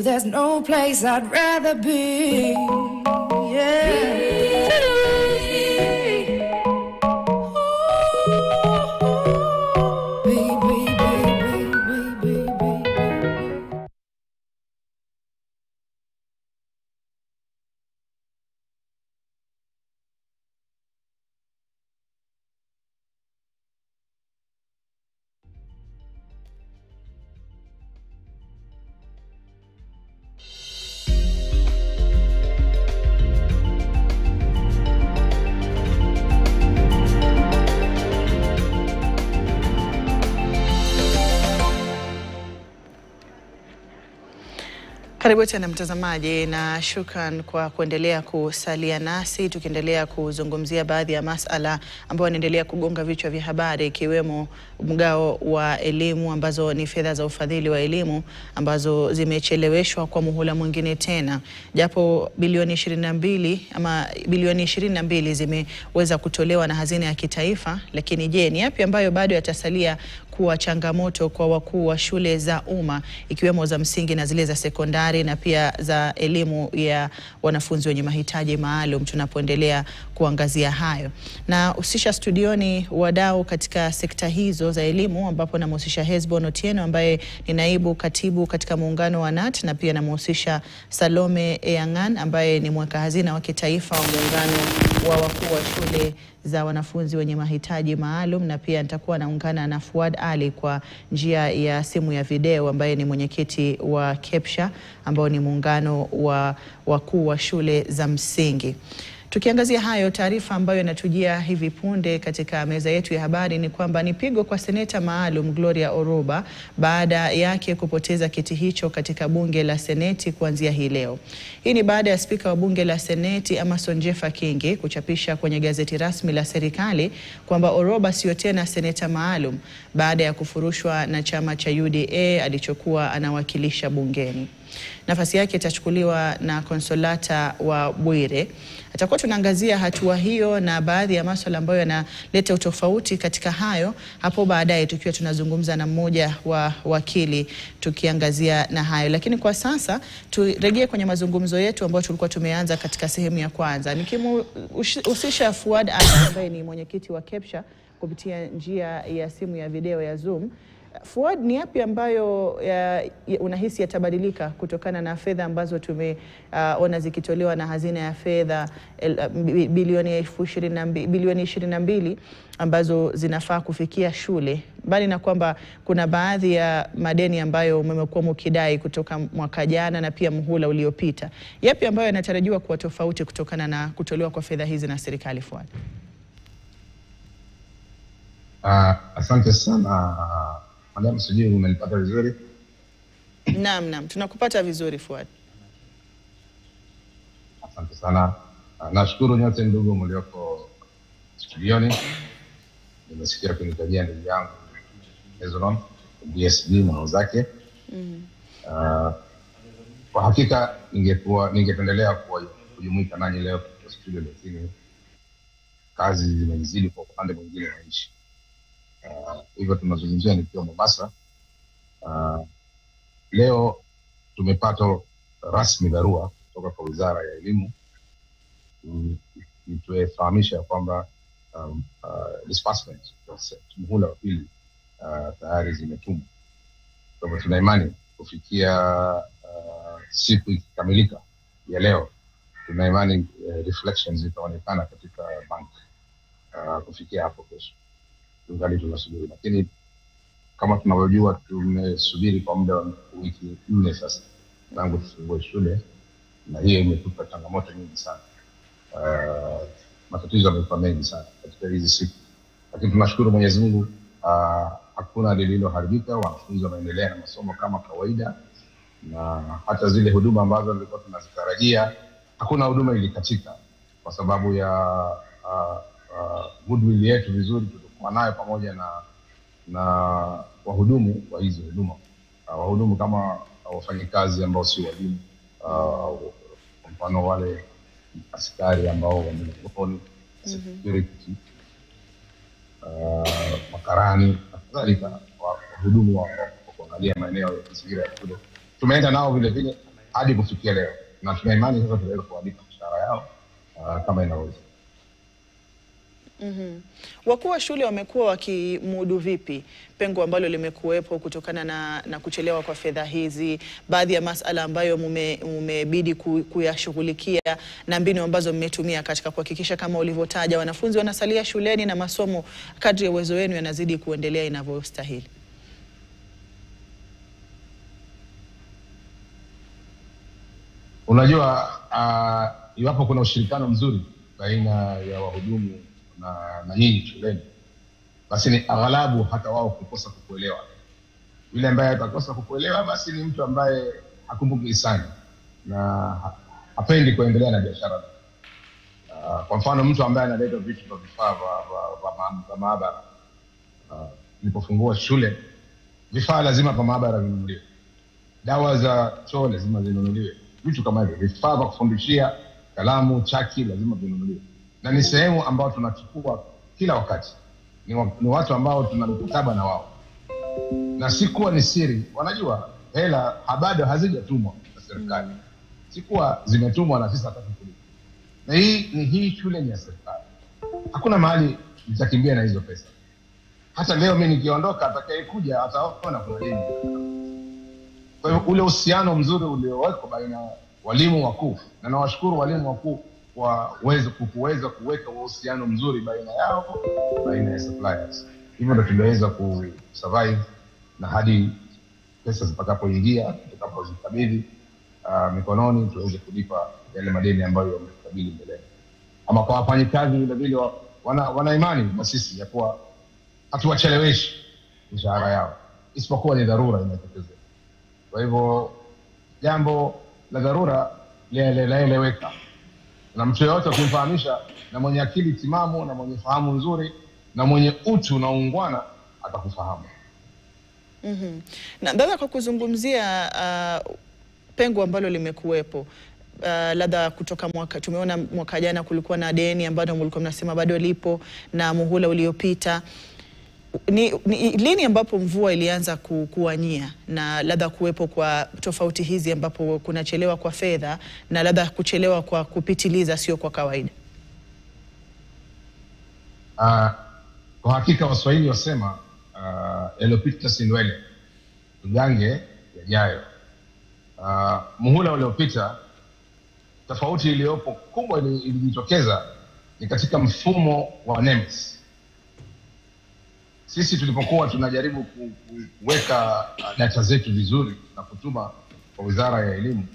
There's no place I'd rather be. Karibu tena mtazamaji na shukran kwa kuendelea kusalia nasi tukiendelea kuzungumzia baadhi ya masuala ambayo yanaendelea kugonga vichwa vya habari ikiwemo mgao wa elimu ambazo ni fedha za ufadhili wa elimu ambazo zimecheleweshwa kwa muhula mwingine tena. Japo bilioni 22 zimeweza kutolewa na hazina ya kitaifa, lakini je, ni yapi ambayo bado yatasalia kuwa changamoto kwa wakuu wa shule za umma ikiwemo za msingi na zile za sekondari na pia za elimu ya wanafunzi wenye mahitaji maalum tunapoendelea kuangazia hayo. Na usisha studioni wadau katika sekta hizo za elimu ambapo namhusisha Hesbon Otieno ambaye ni naibu katibu katika muungano wa NAT na pia namhusisha Salome Eyangan ambaye ni mweka hazina wa kitaifa wa muungano wa wakuu wa shule za wanafunzi wenye mahitaji maalum, na pia nitakuwa naungana na Fuad Ali kwa njia ya simu ya video ambaye ni mwenyekiti wa KEPSHA ambao ni muungano wa wakuu wa shule za msingi. Tukiangazia hayo, taarifa ambayo inatujia hivi punde katika meza yetu ya habari ni kwamba ni pigo kwa seneta maalum Gloria Oroba baada yake kupoteza kiti hicho katika bunge la seneti kuanzia hii leo. Hii ni baada ya spika wa bunge la seneti Amason Jeffa Kingi kuchapisha kwenye gazeti rasmi la serikali kwamba Oroba sio tena seneta maalum baada ya kufurushwa na chama cha UDA alichokuwa anawakilisha bungeni. Nafasi yake itachukuliwa na Konsolata wa Bwire. Atakuwa tunaangazia hatua hiyo na baadhi ya masuala ambayo yanaleta utofauti katika hayo hapo baadaye, tukiwa tunazungumza na mmoja wa wakili tukiangazia na hayo. Lakini kwa sasa turejee kwenye mazungumzo yetu ambayo tulikuwa tumeanza katika sehemu ya kwanza. Nikimhusisha Fuad ambaye ni mwenyekiti wa KEPSHA kupitia njia ya simu ya video ya Zoom. Fuad, ni yapi ambayo unahisi yatabadilika kutokana na fedha ambazo tumeona zikitolewa na hazina ya fedha bilioni 22 ambazo zinafaa kufikia shule, bali na kwamba kuna baadhi ya madeni ambayo mmekuwa mkidai kutoka mwaka jana na pia muhula uliopita? Yapi ambayo yanatarajiwa kuwa tofauti kutokana na kutolewa kwa fedha hizi na serikali, Fuad? Asante sana. Madam, sijui umenipata vizuri? Naam, tunakupata vizuri Fuad. Asante sana. Nashukuru nyote ndugu mlioko studioni. Nimesikia kunitajia ndugu yangu Hezron DSD na wenzake. Kwa hakika ningependelea kujumuika nanyi leo katika studio, lakini kazi zimezidi kwa upande mwingine wa nchi. Hivyo tunazungumzia nikiwa Mombasa. Leo tumepata rasmi dharura kutoka kwa Wizara ya Elimu itufahamisha kwamba disbursement muhula wa pili tayari zimetumwa. Kwa hivyo tuna imani kufikia siku ikikamilika ya leo, tuna imani reflections zitaonekana katika bank kufikia hapo kesho. Tungali tunasubiri, lakini kama tunavyojua tumesubiri kwa muda wa wiki 4 sasa tangu tufungue shule, na hiyo imetupa changamoto nyingi sana. Matatizo yamekuwa mengi sana katika hizi siku, lakini tunashukuru Mwenyezi Mungu, hakuna lililoharibika. Wanafunzi wanaendelea na masomo kama kawaida, na hata zile huduma ambazo tulikuwa tunazitarajia, hakuna huduma ilikatika kwa sababu ya goodwill yetu vizuri tulikuwa nayo pamoja na wahudumu wa hizo huduma. Wahudumu kama wafanyikazi ambao si walimu, kwa mfano wale askari ambao wamekuwa security, makarani na kadhalika, wahudumu wa kuangalia maeneo ya mazingira ya shule. Tumeenda nao vile vile hadi kufikia leo, na tuna imani sasa tunaweza kuwalipa mshahara yao kama inaweza. Wakuu wa shule wamekuwa wakimudu vipi pengo ambalo limekuwepo kutokana na kuchelewa kwa fedha hizi, baadhi ya masuala ambayo mmebidi kuyashughulikia na mbinu ambazo mmetumia katika kuhakikisha kama ulivyotaja wanafunzi wanasalia shuleni na masomo kadri ya uwezo wenu yanazidi kuendelea inavyostahili? Unajua, iwapo kuna ushirikiano mzuri baina ya wahudumu na nyinyi shuleni, basi ni aghalabu hata wao kukosa kukuelewa. Yule ambaye atakosa kukuelewa basi ni mtu ambaye hakumbuki sana na hapendi kuendelea na biashara. Kwa mfano, mtu ambaye analeta vitu vya vifaa vya maabara, nilipofungua shule, vifaa lazima kwa maabara vinunuliwe, dawa za choo lazima zinunuliwe, vitu kama hivyo, vifaa vya kufundishia, kalamu, chaki lazima vinunuliwe. Na ni sehemu ambao tunachukua kila wakati. Ni watu ambao tuna mkataba na wao, na sikuwa ni siri, wanajua hela bado hazijatumwa na serikali, sikuwa zimetumwa na sisi hatakulipa. Na hii shule ni ya serikali, hakuna mahali nitakimbia na hizo pesa. Hata leo mimi nikiondoka, atakayekuja ataona kuna nini. Kwa hiyo ule uhusiano mzuri uliowekwa baina walimu wakuu, na nawashukuru walimu wakuu kuweza kuweka uhusiano mzuri baina yao, baina ya suppliers. Hivyo ndio tunaweza kusurvive na hadi pesa zitakapoingia, tutakapozikabidhi mikononi, tuweze kulipa yale madeni ambayo yametukabili mbele. Ama kwa wafanyikazi vile vile wana imani na sisi ya kuwa hatuwacheleweshi mishahara yao, isipokuwa ni dharura inatokea. Kwa hivyo jambo la dharura laeleweka, na mtu yote kumfahamisha, na mwenye akili timamu na mwenye fahamu nzuri na mwenye utu na ungwana atakufahamu. Na dada, kwa kuzungumzia pengo ambalo limekuwepo. Labda kutoka tumeona mwaka jana kulikuwa na deni ambalo mlikuwa mnasema bado lipo na muhula uliopita. Ni lini ambapo mvua ilianza kuanyia na labda kuwepo kwa tofauti hizi ambapo kunachelewa kwa fedha na labda kuchelewa kwa kupitiliza sio kwa kawaida? Kwa hakika Waswahili wasema elopita sinwele tugange yajayo. Muhula uliopita tofauti iliyopo kubwa ilijitokeza ni katika mfumo wa NEMIS. Sisi tulipokuwa tunajaribu kuweka data zetu vizuri na kutuma kwa Wizara ya Elimu,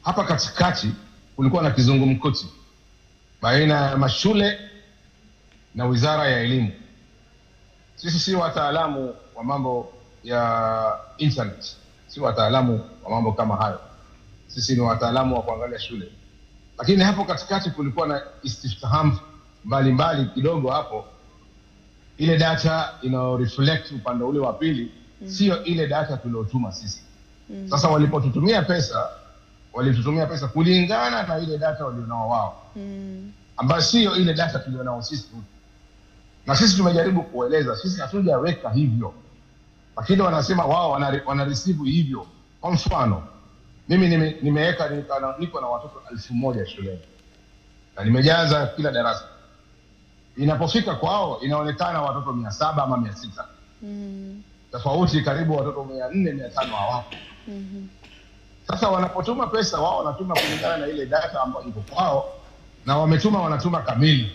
hapa katikati kulikuwa na kizungumkuti baina ya mashule na Wizara ya Elimu. Sisi si wataalamu wa mambo ya internet, si wataalamu wa mambo kama hayo. Sisi ni wataalamu wa kuangalia shule. Lakini hapo katikati kulikuwa na istifham mbalimbali kidogo hapo. Ile data reflect upande ule wa pili sio ile data tuliotuma sisi. Sasa walipotutumia pesa, walitutumia pesa kulingana na ile data walionao wao. Ambayo sio ile data tulionao sisi. Na sisi tumejaribu kueleza, sisi hatujaweka hivyo. Lakini wanasema wao wana receive hivyo. Kwa mfano, mimi nimeweka niko na watoto 1000 shuleni. Na nimejaza kila darasa. Inapofika kwao inaonekana watoto 700 ama 600. Tofauti karibu watoto 400 500 hawapo. Sasa wanapotuma pesa wao wanatuma kulingana na ile data ambayo iko kwao, na wanatuma kamili.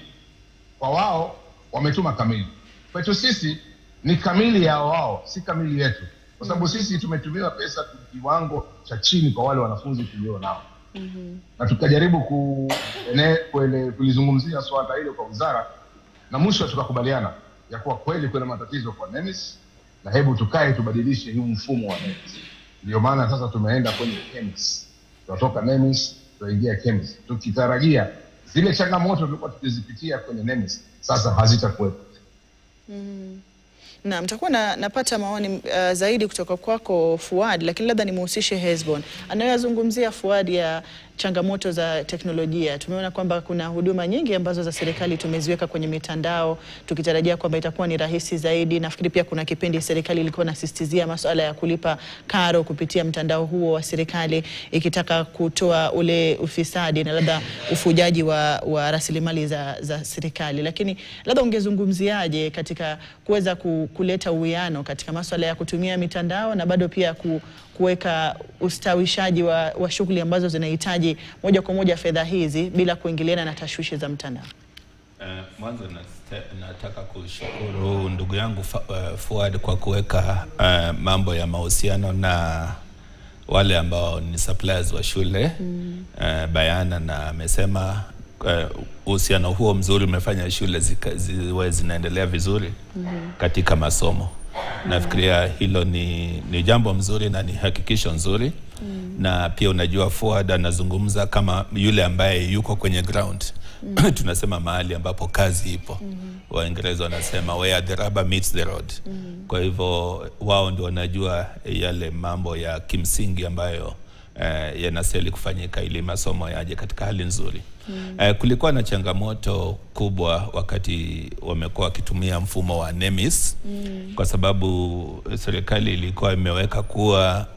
Kwa wao wametuma kamili. Kwetu sisi ni kamili ya wao, si kamili yetu. Kwa sababu sisi tumetumiwa pesa kiwango cha chini kwa wale wanafunzi tulio nao. Na tukajaribu kulizungumzia swala hilo kwa wizara, na mwisho tukakubaliana ya kuwa kweli kuna matatizo kwa NEMIS na hebu tukae tubadilishe huu mfumo wa NEMIS. Ndio maana sasa tumeenda kwenye KEMS. Tunatoka NEMIS tuingia KEMS, tukitarajia zile changamoto tulikuwa tukizipitia kwenye NEMIS sasa hazitakuwepo. Na mtakuwa napata maoni zaidi kutoka kwako Fuad, lakini labda nimuhusishe Hesbon. Anayozungumzia Fuad ya changamoto za teknolojia. Tumeona kwamba kuna huduma nyingi ambazo za serikali tumeziweka kwenye mitandao, tukitarajia kwamba itakuwa ni rahisi zaidi. Nafikiri pia kuna kipindi serikali ilikuwa inasisitizia masuala ya kulipa karo kupitia mtandao huo wa serikali, ikitaka kutoa ule ufisadi na labda ufujaji wa rasilimali za serikali. Lakini labda ungezungumziaje katika kuweza kuleta uwiano katika masuala ya kutumia mitandao na bado pia kuweka ustawishaji wa shughuli ambazo zinahitaji moja kwa moja fedha hizi bila kuingiliana na tashwishi za mtandao? Mwanzo nataka kushukuru ndugu yangu Fuad kwa kuweka mambo ya mahusiano na wale ambao ni suppliers wa shule bayana, na amesema uhusiano huo mzuri umefanya shule ziwe zinaendelea vizuri katika masomo. Nafikiria hilo ni jambo mzuri na ni hakikisho nzuri. Na pia unajua Fuad anazungumza kama yule ambaye yuko kwenye ground. Tunasema mahali ambapo kazi ipo. Waingereza wanasema where the rubber meets the road. Kwa hivyo wao ndio wanajua yale mambo ya kimsingi ambayo yanastahili kufanyika ili masomo yaje katika hali nzuri. Kulikuwa na changamoto kubwa wakati wamekuwa wakitumia mfumo wa NEMIS, kwa sababu serikali ilikuwa imeweka kuwa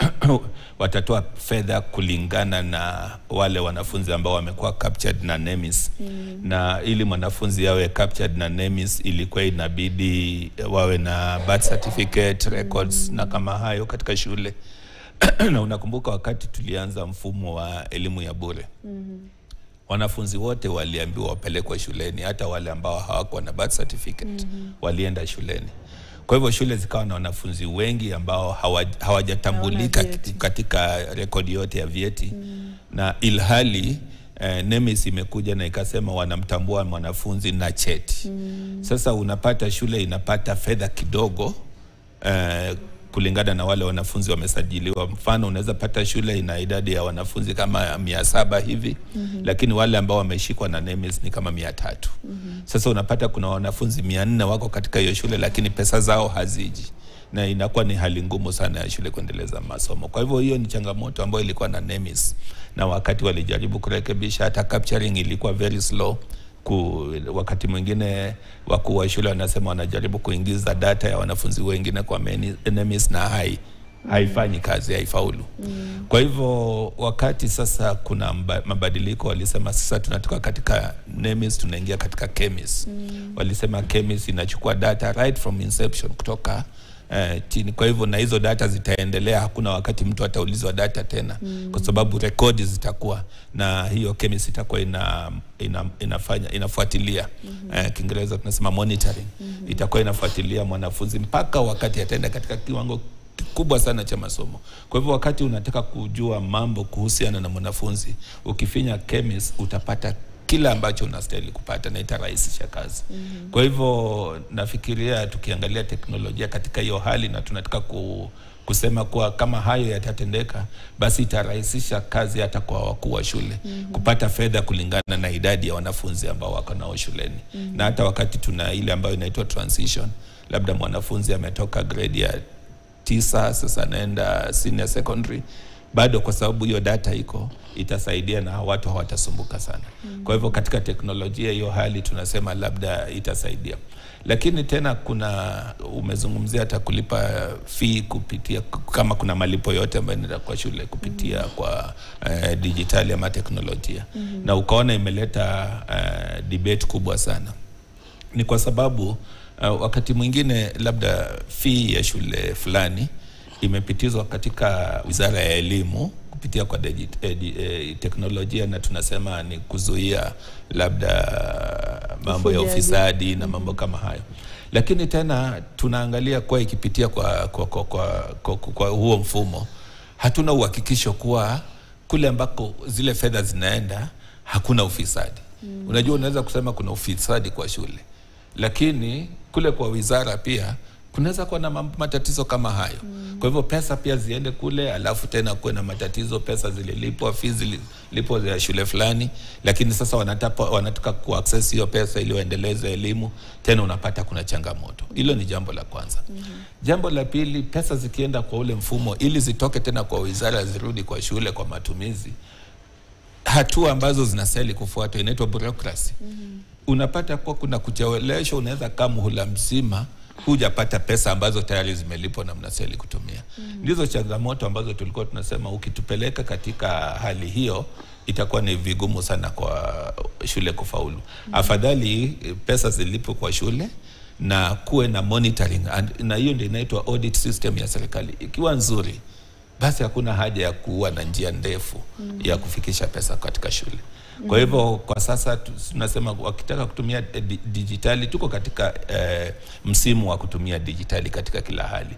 watatoa fedha kulingana na wale wanafunzi ambao wamekuwa captured na NEMIS. Na ili mwanafunzi yawe captured na NEMIS ilikuwa inabidi wawe na birth certificate, records na kama hayo katika shule. Na unakumbuka wakati tulianza mfumo wa elimu ya bure, wanafunzi wote waliambiwa wapelekwe shuleni, hata wale ambao hawakuwa na birth certificate walienda shuleni. Kwa hivyo shule zikawa na wanafunzi wengi ambao hawajatambulika katika rekodi yote ya vyeti. Na ilhali NEMIS imekuja na ikasema wanamtambua mwanafunzi na cheti. Sasa unapata shule inapata fedha kidogo kulingana na wale wanafunzi wamesajiliwa. Mfano unaweza pata shule ina idadi ya wanafunzi kama 700 hivi, lakini wale ambao wameshikwa na NEMIS ni kama 300. Sasa unapata kuna wanafunzi 400 wako katika hiyo shule lakini pesa zao haziji. na inakuwa ni hali ngumu sana ya shule kuendeleza masomo. Kwa hivyo hiyo ni changamoto ambayo ilikuwa na NEMIS, na wakati walijaribu kurekebisha, hata capturing ilikuwa very slow. Wakati mwingine wakuu wa shule wanasema wanajaribu kuingiza data ya wanafunzi wengine kwa NEMIS na haifanyi kazi, haifaulu. Kwa hivyo wakati sasa kuna mabadiliko, walisema sasa tunatoka katika NEMIS tunaingia katika KEMIS. Walisema KEMIS inachukua data right from inception kutoka chini. Kwa hivyo na hizo data zitaendelea, hakuna wakati mtu ataulizwa data tena, kwa sababu rekodi zitakuwa na hiyo KEMIS itakuwa inafuatilia. Kiingereza tunasema monitoring. Itakuwa inafuatilia mwanafunzi mpaka wakati ataenda katika kiwango kubwa sana cha masomo. Kwa hivyo wakati unataka kujua mambo kuhusiana na mwanafunzi, ukifinya KEMIS utapata kila ambacho unastahili kupata na itarahisisha kazi. Kwa hivyo nafikiria tukiangalia teknolojia katika hiyo hali, na tunataka kusema kuwa kama hayo yatatendeka, basi itarahisisha kazi hata kwa wakuu wa shule kupata fedha kulingana na idadi ya wanafunzi ambao wako nao shuleni. Na hata wakati tuna ile ambayo inaitwa transition, labda mwanafunzi ametoka grade ya 9 sasa naenda senior secondary, bado kwa sababu hiyo data iko, itasaidia na watu hawatasumbuka sana. Kwa hivyo katika teknolojia hiyo hali tunasema labda itasaidia. Lakini tena umezungumzia hata kulipa fee kupitia, kama kuna malipo yote ambayo inaenda kwa shule kupitia kwa digitali ama teknolojia. Na ukaona imeleta debate kubwa sana. Ni kwa sababu wakati mwingine labda fee ya shule fulani imepitizwa katika Wizara ya Elimu kupitia kwa teknolojia, na tunasema ni kuzuia labda mambo ya ufisadi na mambo kama hayo. Lakini tena tunaangalia kwa ikipitia kwa huo mfumo, hatuna uhakikisho kuwa kule ambako zile fedha zinaenda hakuna ufisadi. Unajua, unaweza kusema kuna ufisadi kwa shule, lakini kule kwa wizara pia kunaweza kuwa na matatizo kama hayo. Kwa hivyo pesa pia ziende kule, alafu tena kuwe na matatizo, pesa zililipwa, fees zililipwa za shule fulani, lakini sasa wanataka kuaccess hiyo pesa ili waendeleze elimu, tena unapata kuna changamoto. Hilo ni jambo la kwanza. Jambo la pili, pesa zikienda kwa ule mfumo ili zitoke tena kwa wizara zirudi kwa shule kwa matumizi, hatua ambazo zinastahili kufuatwa inaitwa bureaucracy. Unapata kwa kuna kucheleweshwa, unaweza kama muhula mzima hujapata pesa ambazo tayari zimelipwa na mnastahili kutumia. Ndizo changamoto ambazo tulikuwa tunasema ukitupeleka katika hali hiyo itakuwa ni vigumu sana kwa shule kufaulu. Afadhali pesa zilipwe kwa shule na kuwe na monitoring, na hiyo ndio inaitwa audit system ya serikali. Ikiwa nzuri, basi hakuna haja ya kuwa na njia ndefu ya kufikisha pesa katika shule. Kwa hivyo kwa sasa tunasema wakitaka kutumia digitali, tuko katika msimu wa kutumia digitali katika kila hali.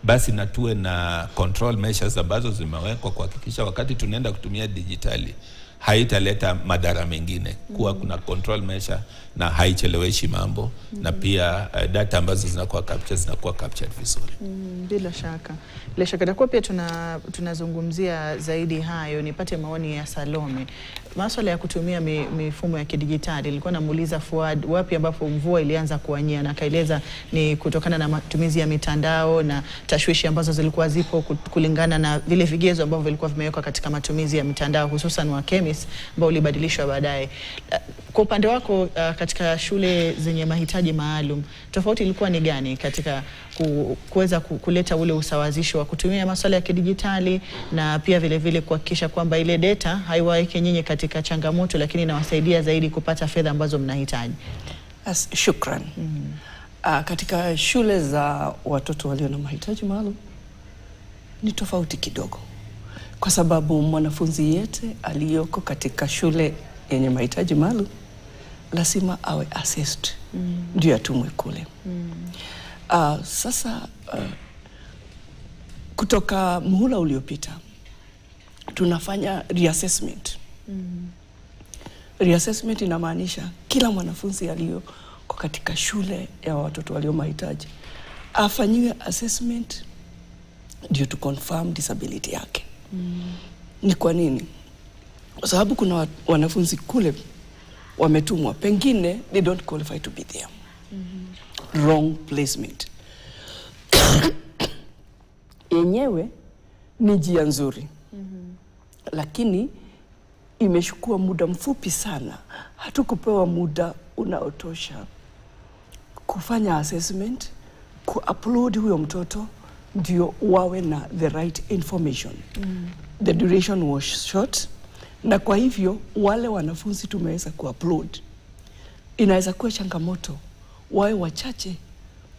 Basi na tuwe na control measures ambazo zimewekwa kuhakikisha wakati tunaenda kutumia digitali haitaleta madhara mengine, kuwa kuna control measure na haicheleweshi mambo, na pia data ambazo zinakuwa captured vizuri. Bila shaka. Bila shaka takuwa pia tunazungumzia zaidi hayo. Nipate maoni ya Salome. Masuala ya kutumia mifumo ya kidijitali, nilikuwa namuuliza Fuad wapi ambapo mvua ilianza kuanyia, na akaeleza ni kutokana na matumizi ya mitandao na tashwishi ambazo zilikuwa zipo kulingana na vile vigezo ambavyo vilikuwa vimewekwa katika matumizi ya mitandao, hususan wa KEMIS ambao ulibadilishwa baadaye. Kwa upande wako katika shule zenye mahitaji maalum, tofauti ilikuwa ni gani katika kuweza kuleta ule usawazisho wa kutumia masuala ya kidijitali, na pia vile vile kuhakikisha kwamba ile data haiwaeke nyinyi katika changamoto, lakini inawasaidia zaidi kupata fedha ambazo mnahitaji? Shukran. Katika shule za watoto walio na mahitaji maalum ni tofauti kidogo, kwa sababu mwanafunzi yeyote aliyoko katika shule yenye mahitaji maalum lazima awe assessed ndio atumwe kule. Sasa kutoka muhula uliopita tunafanya reassessment. Reassessment inamaanisha kila mwanafunzi aliyoko katika shule ya watoto walio mahitaji afanyiwe assessment ndio to confirm disability yake. Ni kwa nini? Kwa sababu kuna wanafunzi kule wametumwa, pengine they don't qualify to be there. Wrong placement. yenyewe ni njia nzuri. Lakini imechukua muda mfupi sana. Hatukupewa muda unaotosha kufanya assessment, ku-upload huyo mtoto ndio wawe na the right information. The duration was short, na kwa hivyo wale wanafunzi tumeweza ku-upload. Inaweza kuwa changamoto wawe wachache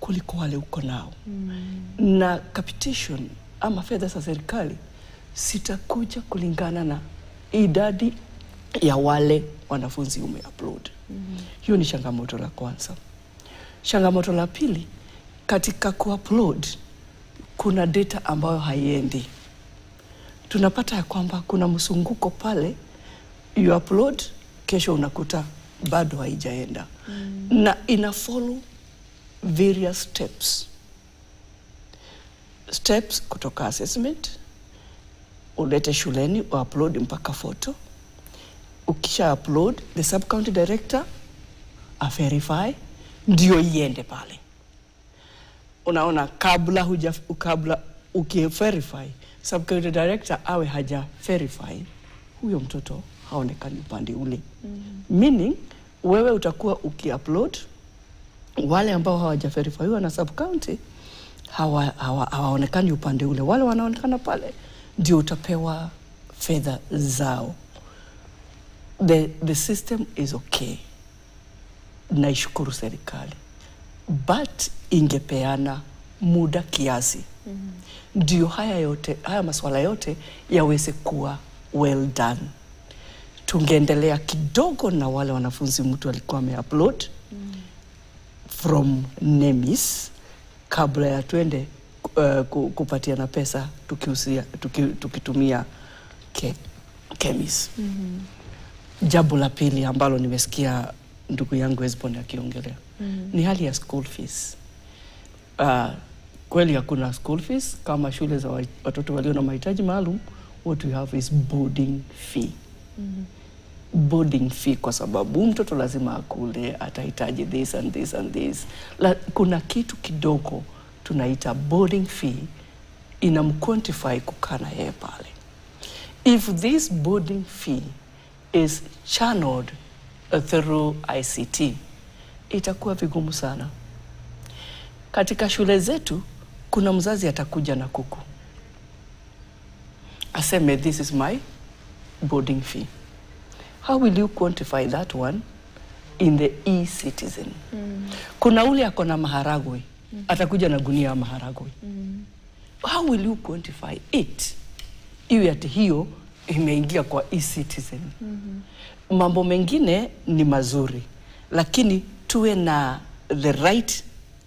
kuliko wale uko nao. Na capitation ama fedha za serikali sitakuja kulingana na idadi ya wale wanafunzi ume-upload. Hiyo ni changamoto la kwanza. Changamoto la pili, katika ku-upload kuna data ambayo haiendi. Tunapata ya kwamba kuna msunguko pale, you upload, kesho unakuta bado haijaenda. Na ina follow various steps. Steps kutoka assessment, ulete shuleni, upload mpaka photo. Ukisha upload, the sub-county director verify, ndio iende pale. Unaona, kabla uki-verify, sub-county director awe haja verify, huyo mtoto haonekani upande ule. Meaning, wewe utakuwa uki-upload, wale ambao hawaja verify na sub-county hawaonekani upande ule. Wale wanaonekana pale ndio utapewa fedha zao. The system is okay. Naishukuru serikali. But ingepeana muda kiasi. Ndio haya masuala yote yaweze kuwa well done. Tungeendelea kidogo na wale wanafunzi mtu alikuwa ame-upload from NEMIS kabla ya tuende kupatiana pesa tukitumia KEMIS. Jambo la pili ambalo nimesikia ndugu yangu Esbon akiongelea ni hali ya school fees. Kweli hakuna school fees kama shule za watoto walio na mahitaji maalum. What we have is boarding fee. Boarding fee kwa sababu mtoto lazima akule, atahitaji this and this and this. Kuna kitu kidogo tunaita boarding fee, inamquantify kukana yeye pale. If this boarding fee is channeled through ICT, itakuwa vigumu sana. Katika shule zetu, kuna mzazi atakuja na kuku. Aseme, this is my boarding fee. How will you quantify that one in the e-citizen? Kuna ule ako na maharagwe, atakuja na gunia ya maharagwe. How will you quantify it? Iwe ati hiyo imeingia kwa e-citizen. Mambo mengine ni mazuri, lakini tuwe na the right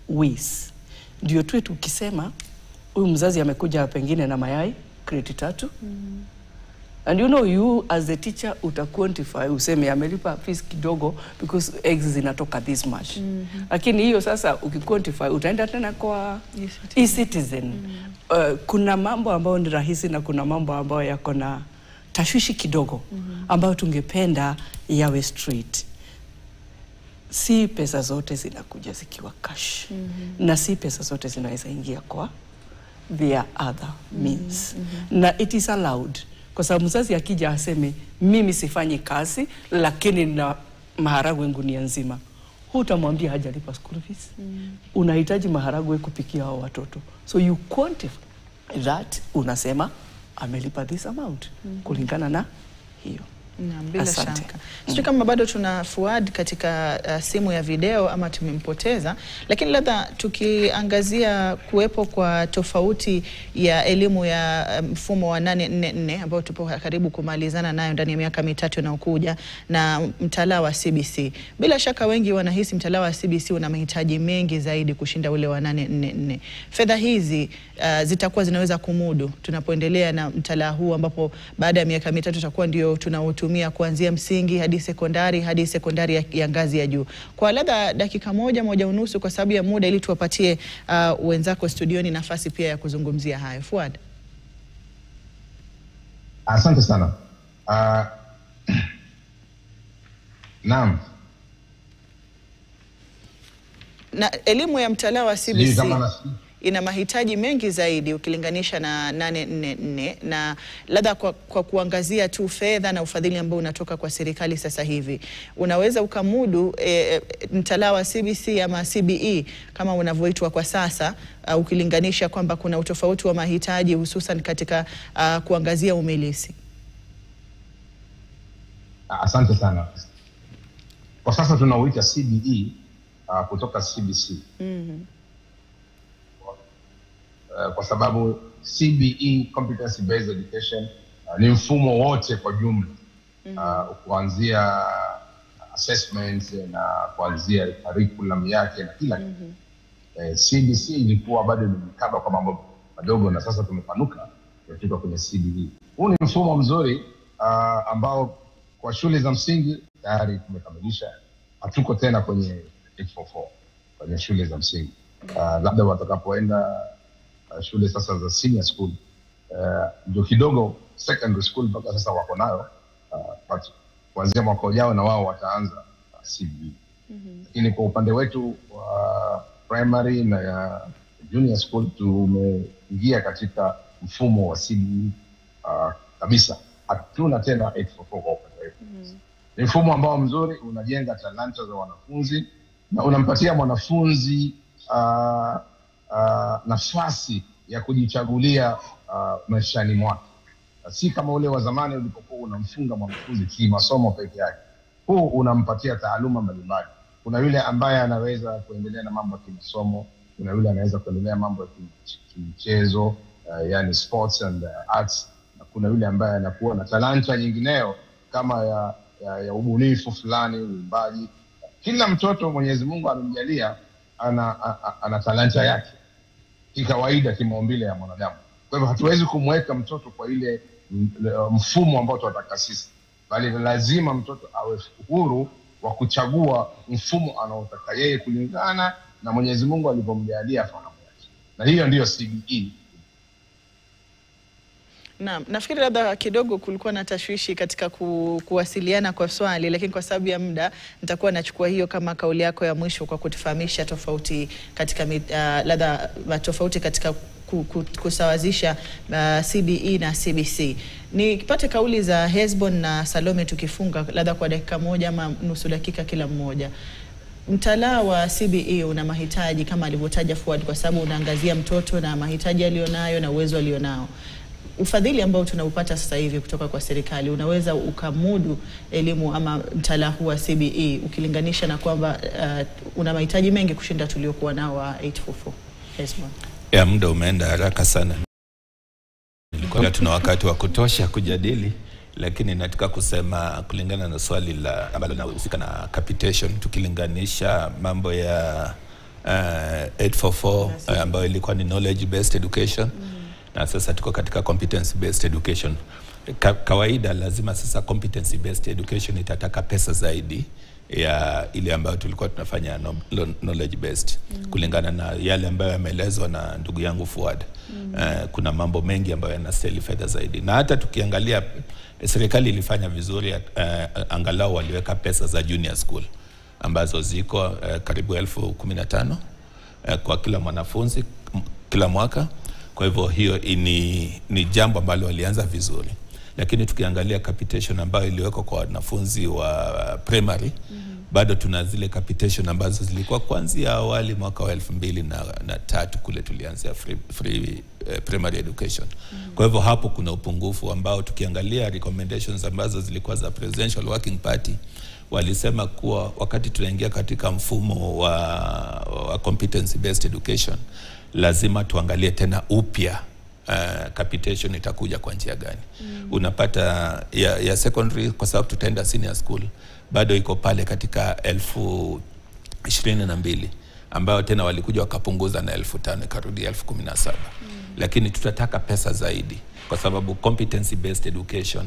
ways. Ndio tuwe tukisema, huyu mzazi amekuja pengine na mayai, kreti 3. And you know, you as the teacher utaquantify, useme amelipa fees kidogo because eggs zinatoka this much. Lakini hiyo sasa ukiquantify utaenda tena kwa e-citizen. Kuna mambo ambayo ni rahisi na kuna mambo ambayo yako na tashwishi kidogo ambayo tungependa yawe straight. Si pesa zote zinakuja zikiwa cash. Na si pesa zote zinaweza ingia kwa via other means. Na it is allowed. Kwa sababu mzazi akija aseme, mimi sifanyi kazi, lakini na maharagwe ngunia nzima. Hutamwambia hajalipa school fees. Unahitaji maharagwe kupikia hao watoto. So you quantify that, unasema, amelipa this amount. Kulingana na hiyo. Bila shaka. Sijui kama bado tuna Fuad katika simu ya video ama tumempoteza, lakini labda tukiangazia kuwepo kwa tofauti ya elimu ya mfumo wa 844 ambao tupo karibu kumalizana nayo ndani ya miaka mitatu inayokuja na mtaala wa CBC. Bila shaka wengi wanahisi mtaala wa CBC una mahitaji mengi zaidi kushinda ule wa 844. Fedha hizi zitakuwa zinaweza kumudu tunapoendelea na mtaala huu ambapo baada ya miaka mitatu tutakuwa ndio tunautumia kuanzia msingi hadi sekondari ya ngazi ya juu. Kwa labda dakika moja unusu kwa sababu ya muda, ili tuwapatie wenzako studioni nafasi pia ya kuzungumzia hayo. Fuad. Asante sana. Naam. Na elimu ya mtaala wa CBC ina mahitaji mengi zaidi ukilinganisha na 844, na labda kwa kuangazia tu fedha na ufadhili ambao unatoka kwa serikali sasa hivi, unaweza ukamudu mtaala wa CBC ama CBE kama unavyoitwa kwa sasa, ukilinganisha kwamba kuna utofauti wa mahitaji hususan katika kuangazia umilisi? Asante sana. Kwa sasa tunauita CBE kutoka CBC. Kwa sababu CBE, Competency Based Education, ni mfumo wote kwa jumla, kuanzia assessments na kuanzia curriculum yake na kila kitu. CBC ilikuwa bado ni mkaba kwa mambo madogo, na sasa tumepanuka kutoka kwenye CBE. Huu ni mfumo mzuri ambao kwa shule za msingi tayari tumekamilisha. Hatuko tena kwenye 844 kwenye shule za msingi. Labda watakapoenda shule sasa za senior school, ndio kidogo secondary school mpaka sasa wako nayo, but kuanzia mwaka ujao na wao wataanza CBE. Lakini kwa upande wetu wa primary na junior school tumeingia katika mfumo wa CBE kabisa. Hatuna tena 844 kwa upande wetu. Ni mfumo ambao mzuri, unajenga talanta za wanafunzi na unampatia mwanafunzi nafasi ya kujichagulia maishani mwake. Si kama ule wa zamani ulipokuwa unamfunga mwanafunzi kimasomo peke yake. Huu unampatia taaluma mbalimbali. Kuna yule ambaye anaweza kuendelea na mambo ya kimasomo, kuna yule anaweza kuendelea mambo ya kimchezo, yani sports and arts, na kuna yule ambaye anakuwa na talanta nyingineyo kama ya ubunifu fulani, uimbaji. Kila mtoto Mwenyezi Mungu amemjalia ana talanta yake kawaida kimaumbile ya mwanadamu. Kwa hivyo hatuwezi kumweka mtoto kwa ile mfumo ambao tunataka sisi, bali lazima mtoto awe huru wa kuchagua mfumo anaotaka yeye kulingana na Mwenyezi Mungu alivyomjalia fahamu yake. Na hiyo ndiyo CBE. Naam, nafikiri labda kidogo kulikuwa na tashwishi katika kuwasiliana kwa swali, lakini kwa sababu ya muda nitakuwa nachukua hiyo kama kauli yako ya mwisho kwa kutufahamisha tofauti katika labda tofauti katika kusawazisha CBE na CBC. Nipate kauli za Hesbon na Salome tukifunga labda kwa dakika moja ama nusu dakika kila mmoja. Mtaala wa CBE una mahitaji kama alivyotaja Fuad, kwa sababu unaangazia mtoto na mahitaji alionayo na uwezo alionao. Ufadhili ambao tunaupata sasa hivi kutoka kwa serikali, unaweza ukamudu elimu ama mtaala huu wa CBE ukilinganisha na kwamba una mahitaji mengi kushinda tuliokuwa nao wa 844? Hesbon. Ya, muda umeenda haraka sana. Nilikuwa tuna wakati wa kutosha kujadili, lakini nataka kusema kulingana na swali la ambalo linahusika na capitation, tukilinganisha mambo ya 844 ambayo ilikuwa ni knowledge based education, na sasa tuko katika competence based education. Kawaida lazima sasa competency based education itataka pesa zaidi ya ile ambayo tulikuwa tunafanya knowledge based, kulingana na yale ambayo yameelezwa na ndugu yangu Fuad. Kuna mambo mengi ambayo yanastahili fedha zaidi, na hata tukiangalia serikali ilifanya vizuri, angalau waliweka pesa za junior school ambazo ziko karibu 15,000 kwa kila mwanafunzi kila mwaka. Kwa hivyo hiyo ni jambo ambalo walianza vizuri. Lakini tukiangalia capitation ambayo iliwekwa kwa wanafunzi wa primary, bado tuna zile capitation ambazo zilikuwa kuanzia awali mwaka wa 2003 kule tulianzia free primary education. Kwa hivyo hapo kuna upungufu ambao tukiangalia recommendations ambazo zilikuwa za Presidential Working Party, walisema kuwa wakati tunaingia katika mfumo wa competency based education, lazima tuangalie tena upya capitation itakuja kwa njia gani. Unapata ya secondary, kwa sababu tutaenda senior school, bado iko pale katika 22,000 ambayo tena walikuja wakapunguza na 5,000 karudi 17,000. Lakini tutataka pesa zaidi kwa sababu competency based education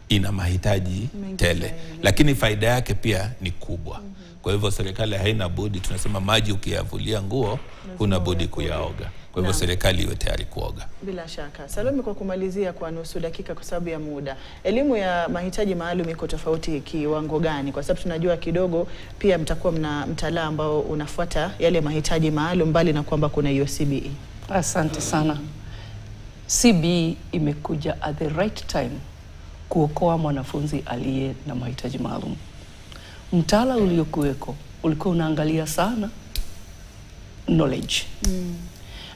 ina mahitaji tele, lakini faida yake pia ni kubwa. Kwa hivyo serikali haina budi, tunasema maji ukiyavulia nguo huna budi kuyaoga. Kwa hivyo serikali iwe tayari kuoga. Bila shaka. Salome, kwa kumalizia kwa nusu dakika kwa sababu ya muda, elimu ya mahitaji maalum iko tofauti kiwango gani? Kwa sababu tunajua kidogo pia mtakuwa mna mtaala ambao unafuata yale mahitaji maalum, mbali na kwamba kuna hiyo CBE. Asante sana. CBE imekuja at the right time kuokoa mwanafunzi aliye na mahitaji maalum. Mtaala uliokuweko ulikuwa unaangalia sana knowledge.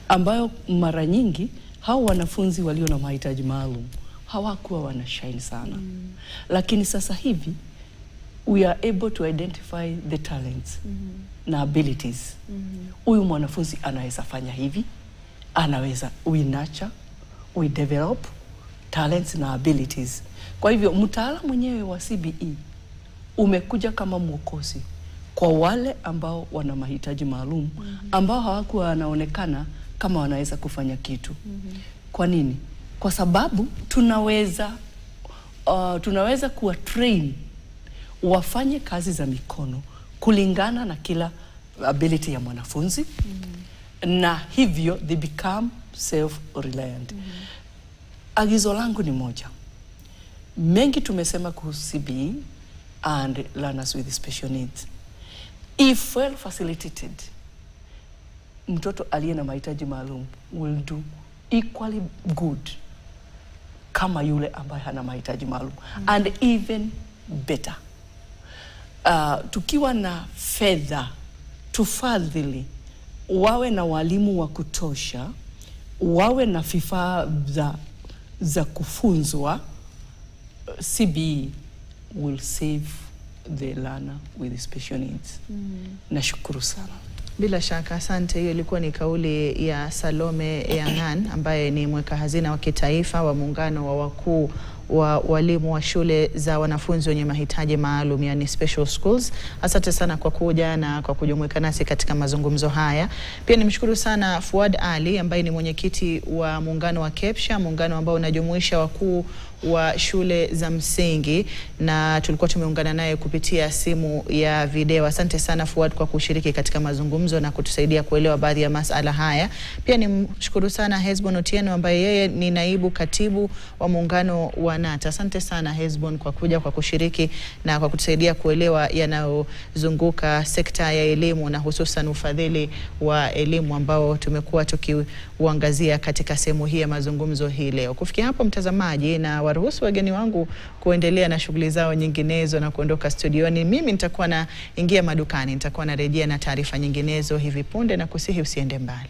Ambayo mara nyingi hao wanafunzi walio na mahitaji maalum hawakuwa wanashine sana. Lakini sasa hivi we are able to identify the talents na abilities. Huyu mwanafunzi anaweza fanya hivi, anaweza, we nurture, we develop talents na abilities. Kwa hivyo mtaala mwenyewe wa CBE umekuja kama mwokozi kwa wale ambao wana mahitaji maalum ambao hawakuwa wanaonekana kama wanaweza kufanya kitu. Kwa nini? Kwa sababu tunaweza kuwa train wafanye kazi za mikono kulingana na kila ability ya mwanafunzi. Na hivyo they become self-reliant. Agizo langu ni moja. Mengi tumesema kuhusu CBE and learners with special needs. If well facilitated, mtoto aliye na mahitaji maalum will do equally good kama yule ambaye hana mahitaji maalum, and even better. Tukiwa na fedha tufadhili, wawe na walimu wa kutosha, wawe na vifaa za kufunzwa, CBE will save the learner with special needs. Nashukuru sana. Bila shaka, asante. Hiyo ilikuwa ni kauli ya Salome Yangan ambaye ni mweka hazina wa kitaifa wa muungano wa wakuu wa walimu wa shule za wanafunzi wenye mahitaji maalum, yani special schools. Asante sana kwa kuja na kwa kujumuika nasi katika mazungumzo haya. Pia nimshukuru sana Fuad Ali ambaye ni mwenyekiti wa muungano wa KEPSHA, muungano ambao unajumuisha wakuu wa shule za msingi, na tulikuwa tumeungana naye kupitia simu ya video. Asante sana Fuad kwa kushiriki katika mazungumzo na kutusaidia kuelewa baadhi ya masuala haya. Pia nimshukuru sana Hesbon Otieno ambaye yeye ni naibu katibu wa muungano wa NATA. Asante sana Hesbon kwa kuja, kwa kushiriki na kwa kutusaidia kuelewa yanayozunguka sekta ya elimu na hususan ufadhili wa elimu ambao tumekuwa tukiuangazia katika sehemu hii ya mazungumzo hii leo. Kufikia hapo mtazamaji, na waruhusu wageni wangu kuendelea na shughuli zao nyinginezo na kuondoka studioni. Mimi nitakuwa na ingia madukani, nitakuwa na rejea na taarifa nyinginezo hivi punde, na kusihi usiende mbali.